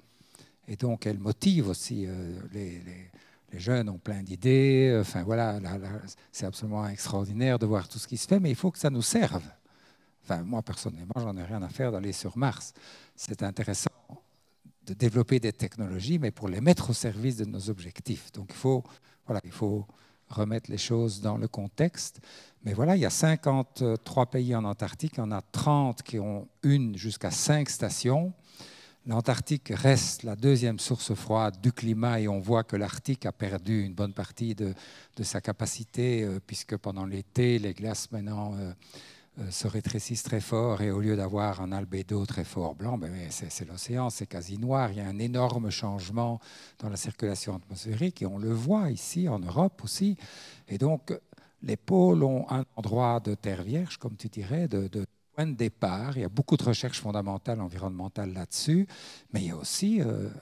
Et donc, elle motive aussi les jeunes ont plein d'idées. Enfin, voilà, c'est absolument extraordinaire de voir tout ce qui se fait, mais il faut que ça nous serve. Enfin, moi, personnellement, j'en ai rien à faire d'aller sur Mars. C'est intéressant de développer des technologies, mais pour les mettre au service de nos objectifs. Donc, il faut remettre les choses dans le contexte. Mais voilà, il y a 53 pays en Antarctique, il y en a 30 qui ont 1 jusqu'à 5 stations. L'Antarctique reste la deuxième source froide du climat et on voit que l'Arctique a perdu une bonne partie de sa capacité puisque pendant l'été, les glaces maintenant se rétrécissent très fort et au lieu d'avoir un albédo très fort blanc, ben, c'est l'océan, c'est quasi noir. Il y a un énorme changement dans la circulation atmosphérique et on le voit ici en Europe aussi. Et donc, les pôles ont un endroit de terre vierge, comme tu dirais, de point de départ. Il y a beaucoup de recherches fondamentales environnementales là-dessus, mais il y a aussi,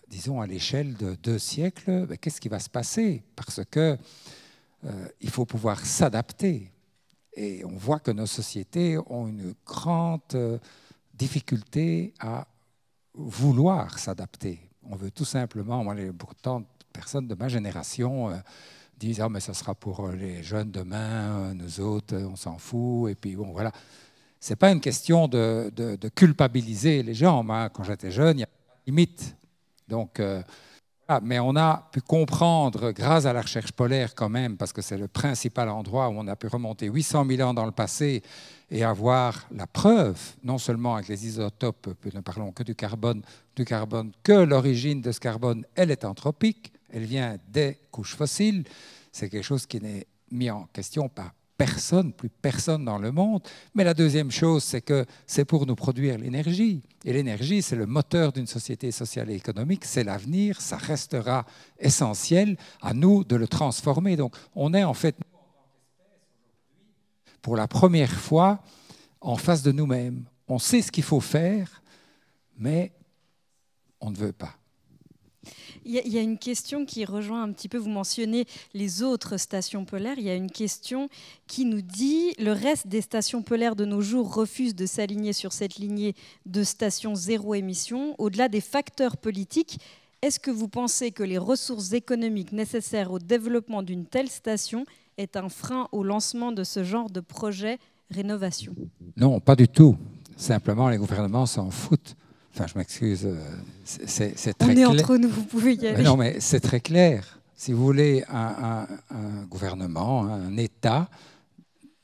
disons, à l'échelle de 2 siècles, ben, qu'est-ce qui va se passer? Parce que il faut pouvoir s'adapter. Et on voit que nos sociétés ont une grande difficulté à vouloir s'adapter. On veut tout simplement, moi, beaucoup de personnes de ma génération disent « Ah, mais ça sera pour les jeunes demain, nous autres, on s'en fout. » Et puis, bon, voilà. Ce n'est pas une question de culpabiliser les gens. Moi, quand j'étais jeune, il n'y a pas de limite. Donc, voilà. Mais on a pu comprendre, grâce à la recherche polaire quand même, parce que c'est le principal endroit où on a pu remonter 800 000 ans dans le passé et avoir la preuve, non seulement avec les isotopes, ne parlons que du carbone, que l'origine de ce carbone, elle est anthropique, elle vient des couches fossiles. C'est quelque chose qui n'est mis en question par personne, plus personne dans le monde. Mais la deuxième chose, c'est que c'est pour nous produire l'énergie. Et l'énergie, c'est le moteur d'une société sociale et économique, c'est l'avenir, ça restera essentiel à nous de le transformer. Donc on est en fait, pour la première fois, en face de nous-mêmes. On sait ce qu'il faut faire, mais on ne veut pas. Il y a une question qui rejoint un petit peu, vous mentionnez les autres stations polaires, il y a une question qui nous dit « Le reste des stations polaires de nos jours refusent de s'aligner sur cette lignée de stations zéro émission. Au-delà des facteurs politiques, est-ce que vous pensez que les ressources économiques nécessaires au développement d'une telle station est un frein au lancement de ce genre de projet rénovation ?» Non, pas du tout. Simplement, les gouvernements s'en foutent. Enfin, je m'excuse, c'est très clair. On est entre nous, vous pouvez y aller. Non, mais c'est très clair. Si vous voulez, un gouvernement, un État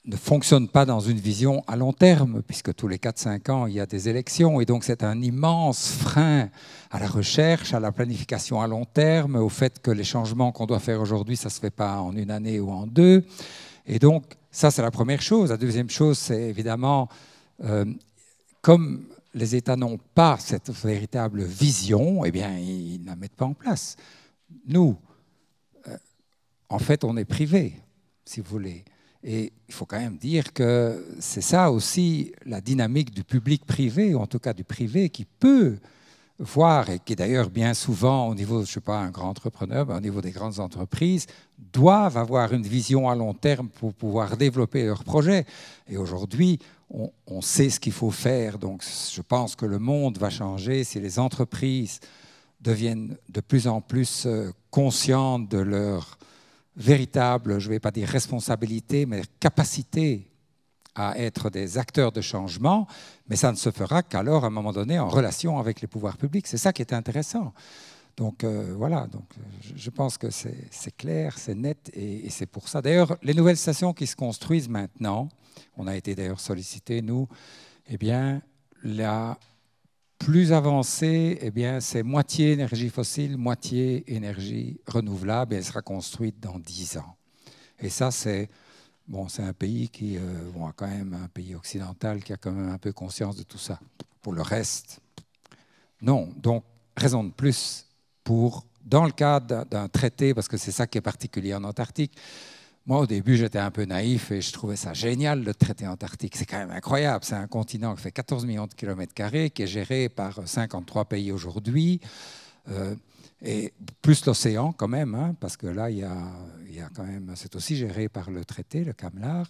ne fonctionne pas dans une vision à long terme, puisque tous les 4-5 ans, il y a des élections. Et donc, c'est un immense frein à la recherche, à la planification à long terme, au fait que les changements qu'on doit faire aujourd'hui, ça ne se fait pas en 1 année ou en 2. Et donc, ça, c'est la première chose. La deuxième chose, c'est évidemment, comme les États n'ont pas cette véritable vision, eh bien, ils ne la mettent pas en place. Nous, en fait, on est privés, si vous voulez. Et il faut quand même dire que c'est ça aussi la dynamique du public-privé, ou en tout cas du privé, qui peut voir, et qui d'ailleurs bien souvent, au niveau, je ne sais pas, un grand entrepreneur, mais au niveau des grandes entreprises, doivent avoir une vision à long terme pour pouvoir développer leurs projets. Et aujourd'hui, on sait ce qu'il faut faire. Donc, je pense que le monde va changer si les entreprises deviennent de plus en plus conscientes de leur véritable, je ne vais pas dire responsabilité, mais capacité à être des acteurs de changement. Mais ça ne se fera qu'alors, à un moment donné, en relation avec les pouvoirs publics. C'est ça qui est intéressant. Donc voilà, donc, je pense que c'est clair, c'est net, et c'est pour ça. D'ailleurs, les nouvelles stations qui se construisent maintenant, on a été d'ailleurs sollicités, nous, eh bien, la plus avancée, eh bien, c'est moitié énergie fossile, moitié énergie renouvelable, et elle sera construite dans 10 ans. Et ça, c'est un pays qui, quand même un pays occidental qui a quand même un peu conscience de tout ça. Pour le reste, non. Donc, raison de plus pour, dans le cadre d'un traité, parce que c'est ça qui est particulier en Antarctique, Moi, au début, j'étais un peu naïf et je trouvais ça génial, le traité antarctique. C'est quand même incroyable. C'est un continent qui fait 14 millions de kilomètres carrés, qui est géré par 53 pays aujourd'hui, et plus l'océan quand même, hein, parce que là, il y a quand même, c'est aussi géré par le traité, le CAMLAR.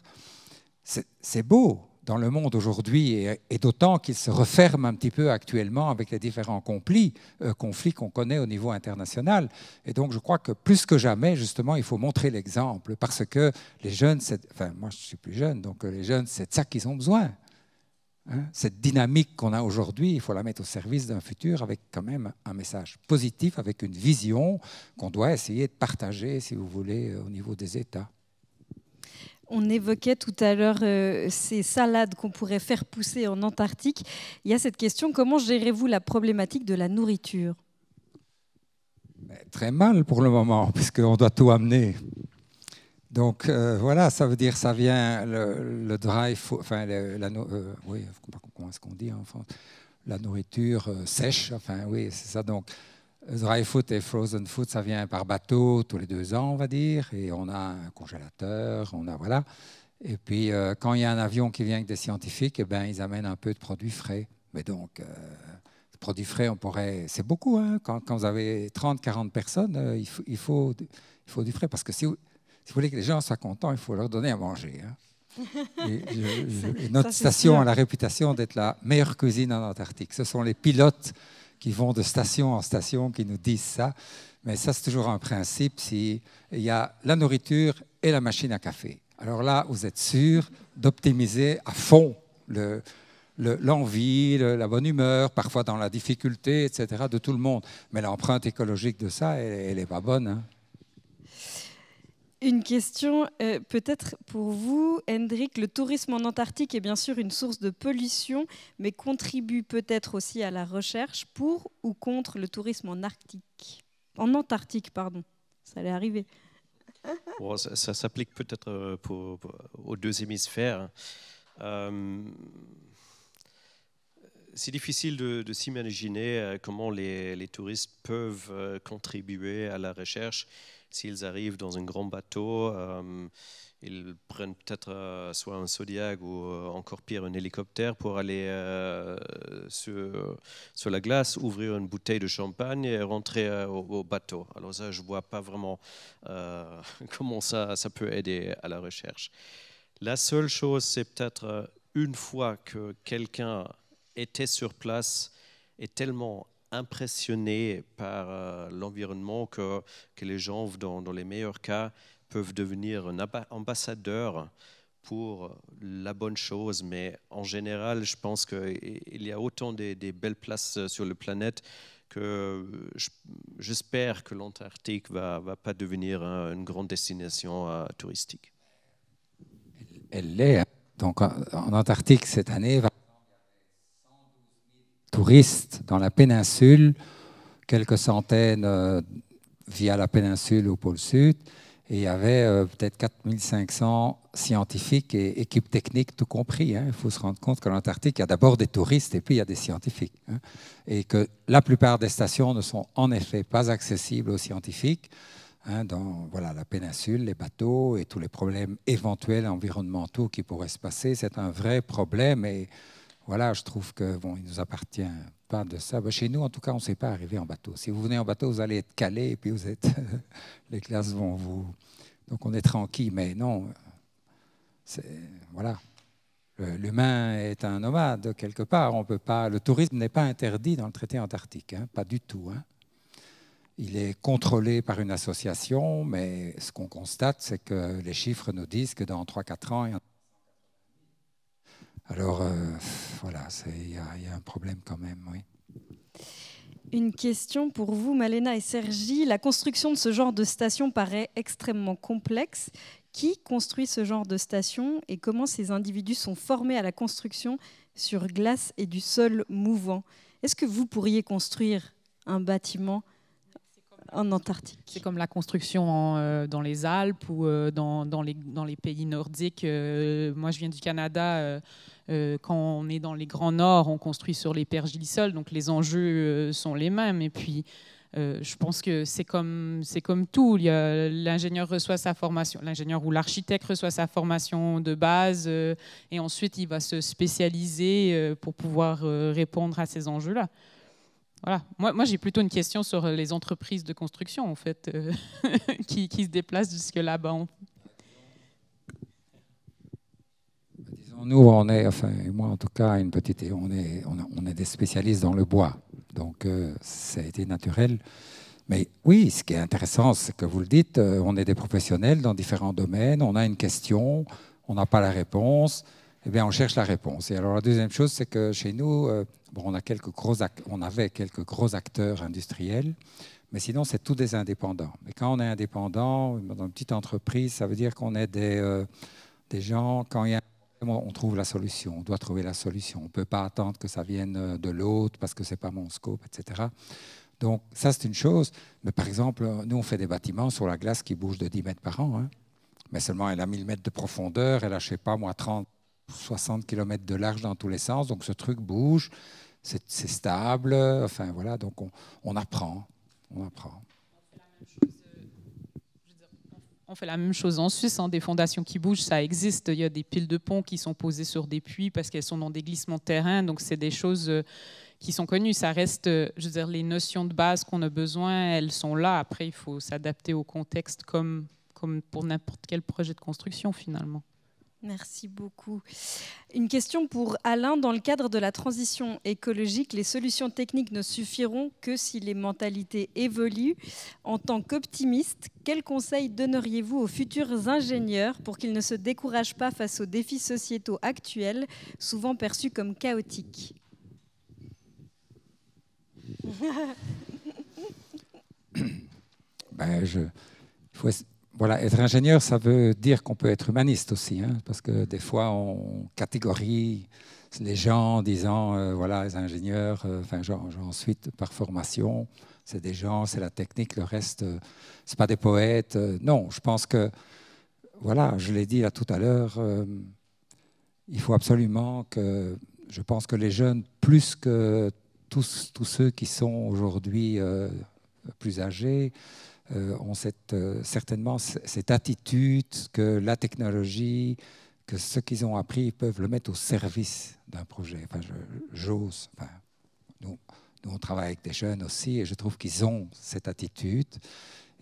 C'est beau dans le monde aujourd'hui, et d'autant qu'il se referme un petit peu actuellement avec les différents conflits qu'on connaît au niveau international. Et donc, je crois que plus que jamais, justement, il faut montrer l'exemple, parce que les jeunes, enfin, moi, je suis plus jeune, donc les jeunes, c'est de ça qu'ils ont besoin. Hein, cette dynamique qu'on a aujourd'hui, il faut la mettre au service d'un futur avec quand même un message positif, avec une vision qu'on doit essayer de partager, si vous voulez, au niveau des États. On évoquait tout à l'heure ces salades qu'on pourrait faire pousser en Antarctique. Il y a cette question, comment gérez-vous la problématique de la nourriture? Très mal pour le moment, puisqu'on doit tout amener. Donc voilà, ça veut dire ça vient le dry food, enfin oui, comment est-ce qu'on dit en France, la nourriture sèche, enfin oui, c'est ça. Donc dry food et frozen food, ça vient par bateau tous les 2 ans, on va dire, et on a un congélateur, on a voilà. Et puis quand il y a un avion qui vient avec des scientifiques, eh ben ils amènent un peu de produits frais. Mais donc produits frais, on pourrait, c'est beaucoup, hein, quand vous avez 30-40 personnes, il faut du frais, parce que si vous voulez que les gens soient contents, il faut leur donner à manger. Hein. Et notre station a la réputation d'être la meilleure cuisine en Antarctique. Ce sont les pilotes qui vont de station en station qui nous disent ça. Mais ça, c'est toujours un principe. Il y a la nourriture et la machine à café. Alors là, vous êtes sûr d'optimiser à fond l'envie, la bonne humeur, parfois dans la difficulté, etc., de tout le monde. Mais l'empreinte écologique de ça, elle n'est pas bonne. Hein. Une question peut-être pour vous, Hendrik. Le tourisme en Antarctique est bien sûr une source de pollution, mais contribue peut-être aussi à la recherche pour ou contre le tourisme en Antarctique, pardon. Ça allait arriver. Bon, ça s'applique peut-être aux 2 hémisphères. C'est difficile de s'imaginer comment les touristes peuvent contribuer à la recherche. S'ils arrivent dans un grand bateau, ils prennent peut-être soit un Zodiac ou encore pire un hélicoptère pour aller sur la glace, ouvrir une bouteille de champagne et rentrer au bateau. Alors ça, je ne vois pas vraiment comment ça peut aider à la recherche. La seule chose, c'est peut-être une fois que quelqu'un était sur place et tellement impressionnés par l'environnement que les gens, dans les meilleurs cas, peuvent devenir un ambassadeur pour la bonne chose. Mais en général, je pense qu'il y a autant des belles places sur la planète que j'espère que l'Antarctique ne va pas devenir une grande destination touristique. Elle l'est. Donc en Antarctique, cette année, touristes dans la péninsule, quelques centaines via la péninsule au pôle sud, et il y avait peut-être 4500 scientifiques et équipes techniques tout compris. Hein. Il faut se rendre compte qu'en Antarctique, il y a d'abord des touristes et puis il y a des scientifiques. Hein. Et que la plupart des stations ne sont en effet pas accessibles aux scientifiques. Hein, dans voilà, la péninsule, les bateaux et tous les problèmes éventuels environnementaux qui pourraient se passer, c'est un vrai problème. Et voilà, je trouve que bon, il nous appartient pas de ça. Chez nous, en tout cas, on ne sait pas arriver en bateau. Si vous venez en bateau, vous allez être calé et puis vous êtes les classes vont vous. Donc on est tranquille, mais non. Voilà, l'humain est un nomade quelque part. On peut pas. Le tourisme n'est pas interdit dans le traité antarctique, hein, pas du tout. Hein. Il est contrôlé par une association, mais ce qu'on constate, c'est que les chiffres nous disent que dans 3-4 ans, il y en a. Alors, voilà, il y a un problème quand même, oui. Une question pour vous, Malena et Sergi. La construction de ce genre de station paraît extrêmement complexe. Qui construit ce genre de station et comment ces individus sont formés à la construction sur glace et du sol mouvant? Est-ce que vous pourriez construire un bâtiment en Antarctique? C'est comme la construction dans les Alpes ou dans les pays nordiques. Moi, je viens du Canada. Quand on est dans les grands nord, on construit sur les pergélisols. Donc, les enjeux sont les mêmes. Et puis, Je pense que c'est comme tout. L'ingénieur reçoit sa formation, l'ingénieur ou l'architecte reçoit sa formation de base et ensuite il va se spécialiser pour pouvoir répondre à ces enjeux-là. Voilà. Moi j'ai plutôt une question sur les entreprises de construction en fait, qui se déplacent jusque là-bas. Nous, on est, enfin, moi en tout cas, on est des spécialistes dans le bois, donc ça a été naturel. Mais oui, ce qui est intéressant, c'est que vous le dites, on est des professionnels dans différents domaines, on a une question, on n'a pas la réponse, eh bien on cherche la réponse. Et alors la deuxième chose, c'est que chez nous, on avait quelques gros acteurs industriels, mais sinon c'est tous des indépendants. Mais quand on est indépendant, dans une petite entreprise, ça veut dire qu'on est des gens, quand il y a on trouve la solution, on doit trouver la solution. On ne peut pas attendre que ça vienne de l'autre parce que ce n'est pas mon scope, etc. Donc ça, c'est une chose. Mais par exemple, nous, on fait des bâtiments sur la glace qui bougent de 10 mètres par an. Hein. Mais seulement, elle a 1000 mètres de profondeur, elle a, je ne sais pas moi, 30, 60 km de large dans tous les sens. Donc ce truc bouge, c'est stable. Enfin voilà, donc on apprend. On apprend. On fait la même chose en Suisse, hein, des fondations qui bougent, ça existe. Il y a des piles de ponts qui sont posées sur des puits parce qu'elles sont dans des glissements de terrain. Donc, c'est des choses qui sont connues. Ça reste, je veux dire, les notions de base qu'on a besoin, elles sont là. Après, il faut s'adapter au contexte comme pour n'importe quel projet de construction, finalement. Merci beaucoup. Une question pour Alain. Dans le cadre de la transition écologique, les solutions techniques ne suffiront que si les mentalités évoluent. En tant qu'optimiste, quels conseils donneriez-vous aux futurs ingénieurs pour qu'ils ne se découragent pas face aux défis sociétaux actuels, souvent perçus comme chaotiques ? Voilà, être ingénieur, ça veut dire qu'on peut être humaniste aussi, hein, parce que des fois, on catégorise les gens en disant, voilà, les ingénieurs, ensuite, par formation, c'est des gens, c'est la technique, le reste, c'est pas des poètes. Non, je pense que, voilà, je l'ai dit là tout à l'heure, il faut absolument que, je pense que les jeunes, plus que tous ceux qui sont aujourd'hui plus âgés, ont certainement cette attitude que la technologie, que ce qu'ils ont appris, ils peuvent le mettre au service d'un projet. Enfin, j'ose. Enfin, nous, on travaille avec des jeunes aussi et je trouve qu'ils ont cette attitude.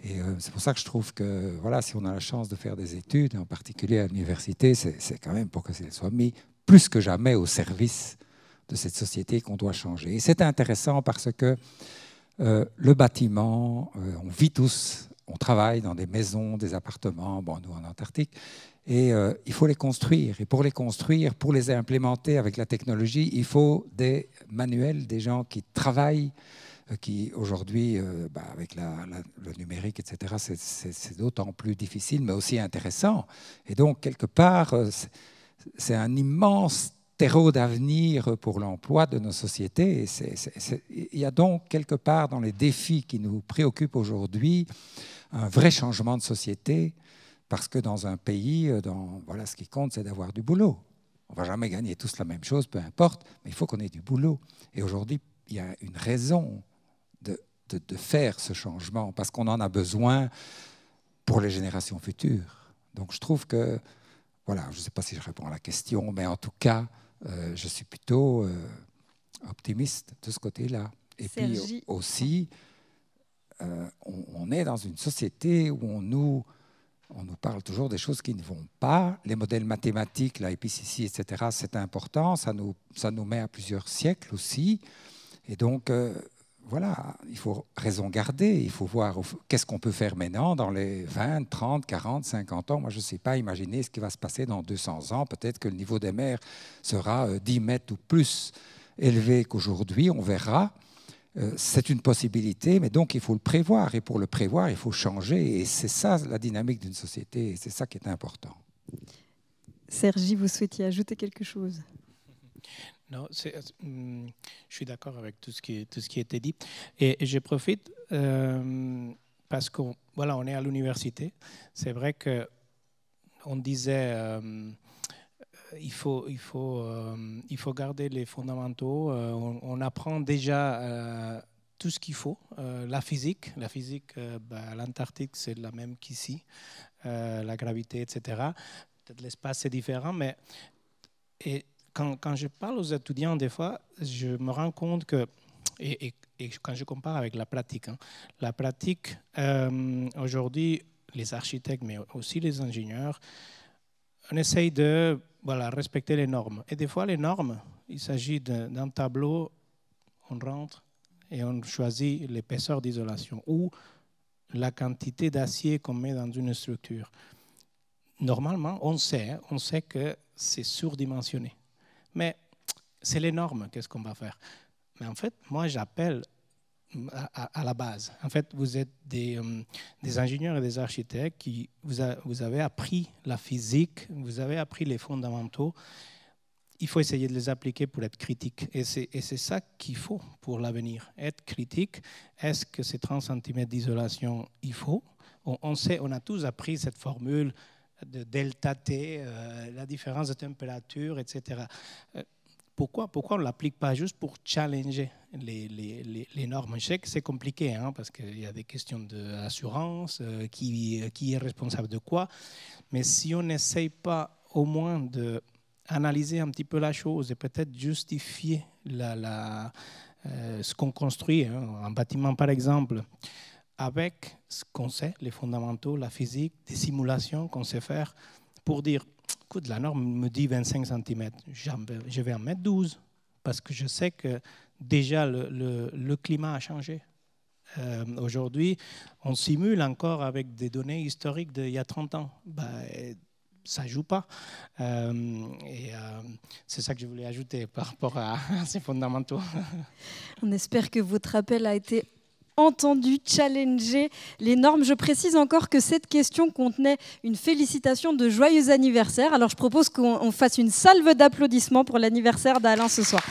Et c'est pour ça que je trouve que voilà, si on a la chance de faire des études, en particulier à l'université, c'est quand même pour que ça soit mis plus que jamais au service de cette société qu'on doit changer. Et c'est intéressant parce que le bâtiment, on vit tous, on travaille dans des maisons, des appartements, bon, nous en Antarctique, et il faut les construire. Et pour les construire, pour les implémenter avec la technologie, il faut des manuels, des gens qui travaillent, qui aujourd'hui, avec le numérique, etc., c'est d'autant plus difficile, mais aussi intéressant. Et donc, quelque part, c'est un immense terreau d'avenir pour l'emploi de nos sociétés. Il y a donc quelque part dans les défis qui nous préoccupent aujourd'hui un vrai changement de société, parce que dans un pays, voilà, ce qui compte, c'est d'avoir du boulot. On ne va jamais gagner tous la même chose, peu importe, mais il faut qu'on ait du boulot. Et aujourd'hui, il y a une raison de faire ce changement, parce qu'on en a besoin pour les générations futures. Donc je trouve que, voilà, je ne sais pas si je réponds à la question, mais en tout cas, je suis plutôt optimiste de ce côté-là. Et Sergi. Puis aussi, on est dans une société où on nous parle toujours des choses qui ne vont pas. Les modèles mathématiques, la IPCC, etc., c'est important. Ça nous met à plusieurs siècles aussi. Et donc, voilà, il faut raison garder. Il faut voir qu'est-ce qu'on peut faire maintenant dans les 20, 30, 40, 50 ans. Moi, je ne sais pas imaginer ce qui va se passer dans 200 ans. Peut-être que le niveau des mers sera 10 mètres ou plus élevé qu'aujourd'hui. On verra. C'est une possibilité, mais donc il faut le prévoir. Et pour le prévoir, il faut changer. Et c'est ça la dynamique d'une société. Et c'est ça qui est important. Sergi, vous souhaitiez ajouter quelque chose ? Non, je suis d'accord avec tout ce qui a été dit. Et je profite parce qu'on voilà, on est à l'université. C'est vrai qu'on disait il faut garder les fondamentaux. On apprend déjà tout ce qu'il faut. La physique, à l'Antarctique, c'est la même qu'ici. La gravité, etc. Peut-être l'espace, c'est différent, mais quand je parle aux étudiants, des fois, je me rends compte que, et quand je compare avec la pratique, la pratique, aujourd'hui, les architectes, mais aussi les ingénieurs, on essaye de respecter les normes. Et des fois, les normes, il s'agit d'un tableau, on rentre et on choisit l'épaisseur d'isolation ou la quantité d'acier qu'on met dans une structure. Normalement, on sait que c'est surdimensionné. Mais c'est les normes, qu'est-ce qu'on va faire? Mais en fait, moi, j'appelle à la base. En fait, vous êtes des ingénieurs et des architectes qui vous avez appris la physique, vous avez appris les fondamentaux. Il faut essayer de les appliquer pour être critique. Et c'est ça qu'il faut pour l'avenir. Être critique, est-ce que ces 30 cm d'isolation, il faut? On sait, on a tous appris cette formule de delta T, la différence de température, etc. Pourquoi on ne l'applique pas juste pour challenger les normes? Je sais que c'est compliqué, parce qu'il y a des questions d'assurance, qui est responsable de quoi. Mais si on n'essaye pas au moins d'analyser un petit peu la chose et peut-être justifier ce qu'on construit, un bâtiment par exemple, avec ce qu'on sait, les fondamentaux, la physique, des simulations qu'on sait faire, pour dire, écoute, la norme me dit 25 cm, je vais en mettre 12, parce que je sais que déjà le climat a changé. Aujourd'hui, on simule encore avec des données historiques d'il y a 30 ans. Ça ne joue pas. C'est ça que je voulais ajouter par rapport à ces fondamentaux. On espère que votre appel a été entendu, challenger les normes. Je précise encore que cette question contenait une félicitation de joyeux anniversaire. Alors je propose qu'on fasse une salve d'applaudissements pour l'anniversaire d'Alain ce soir.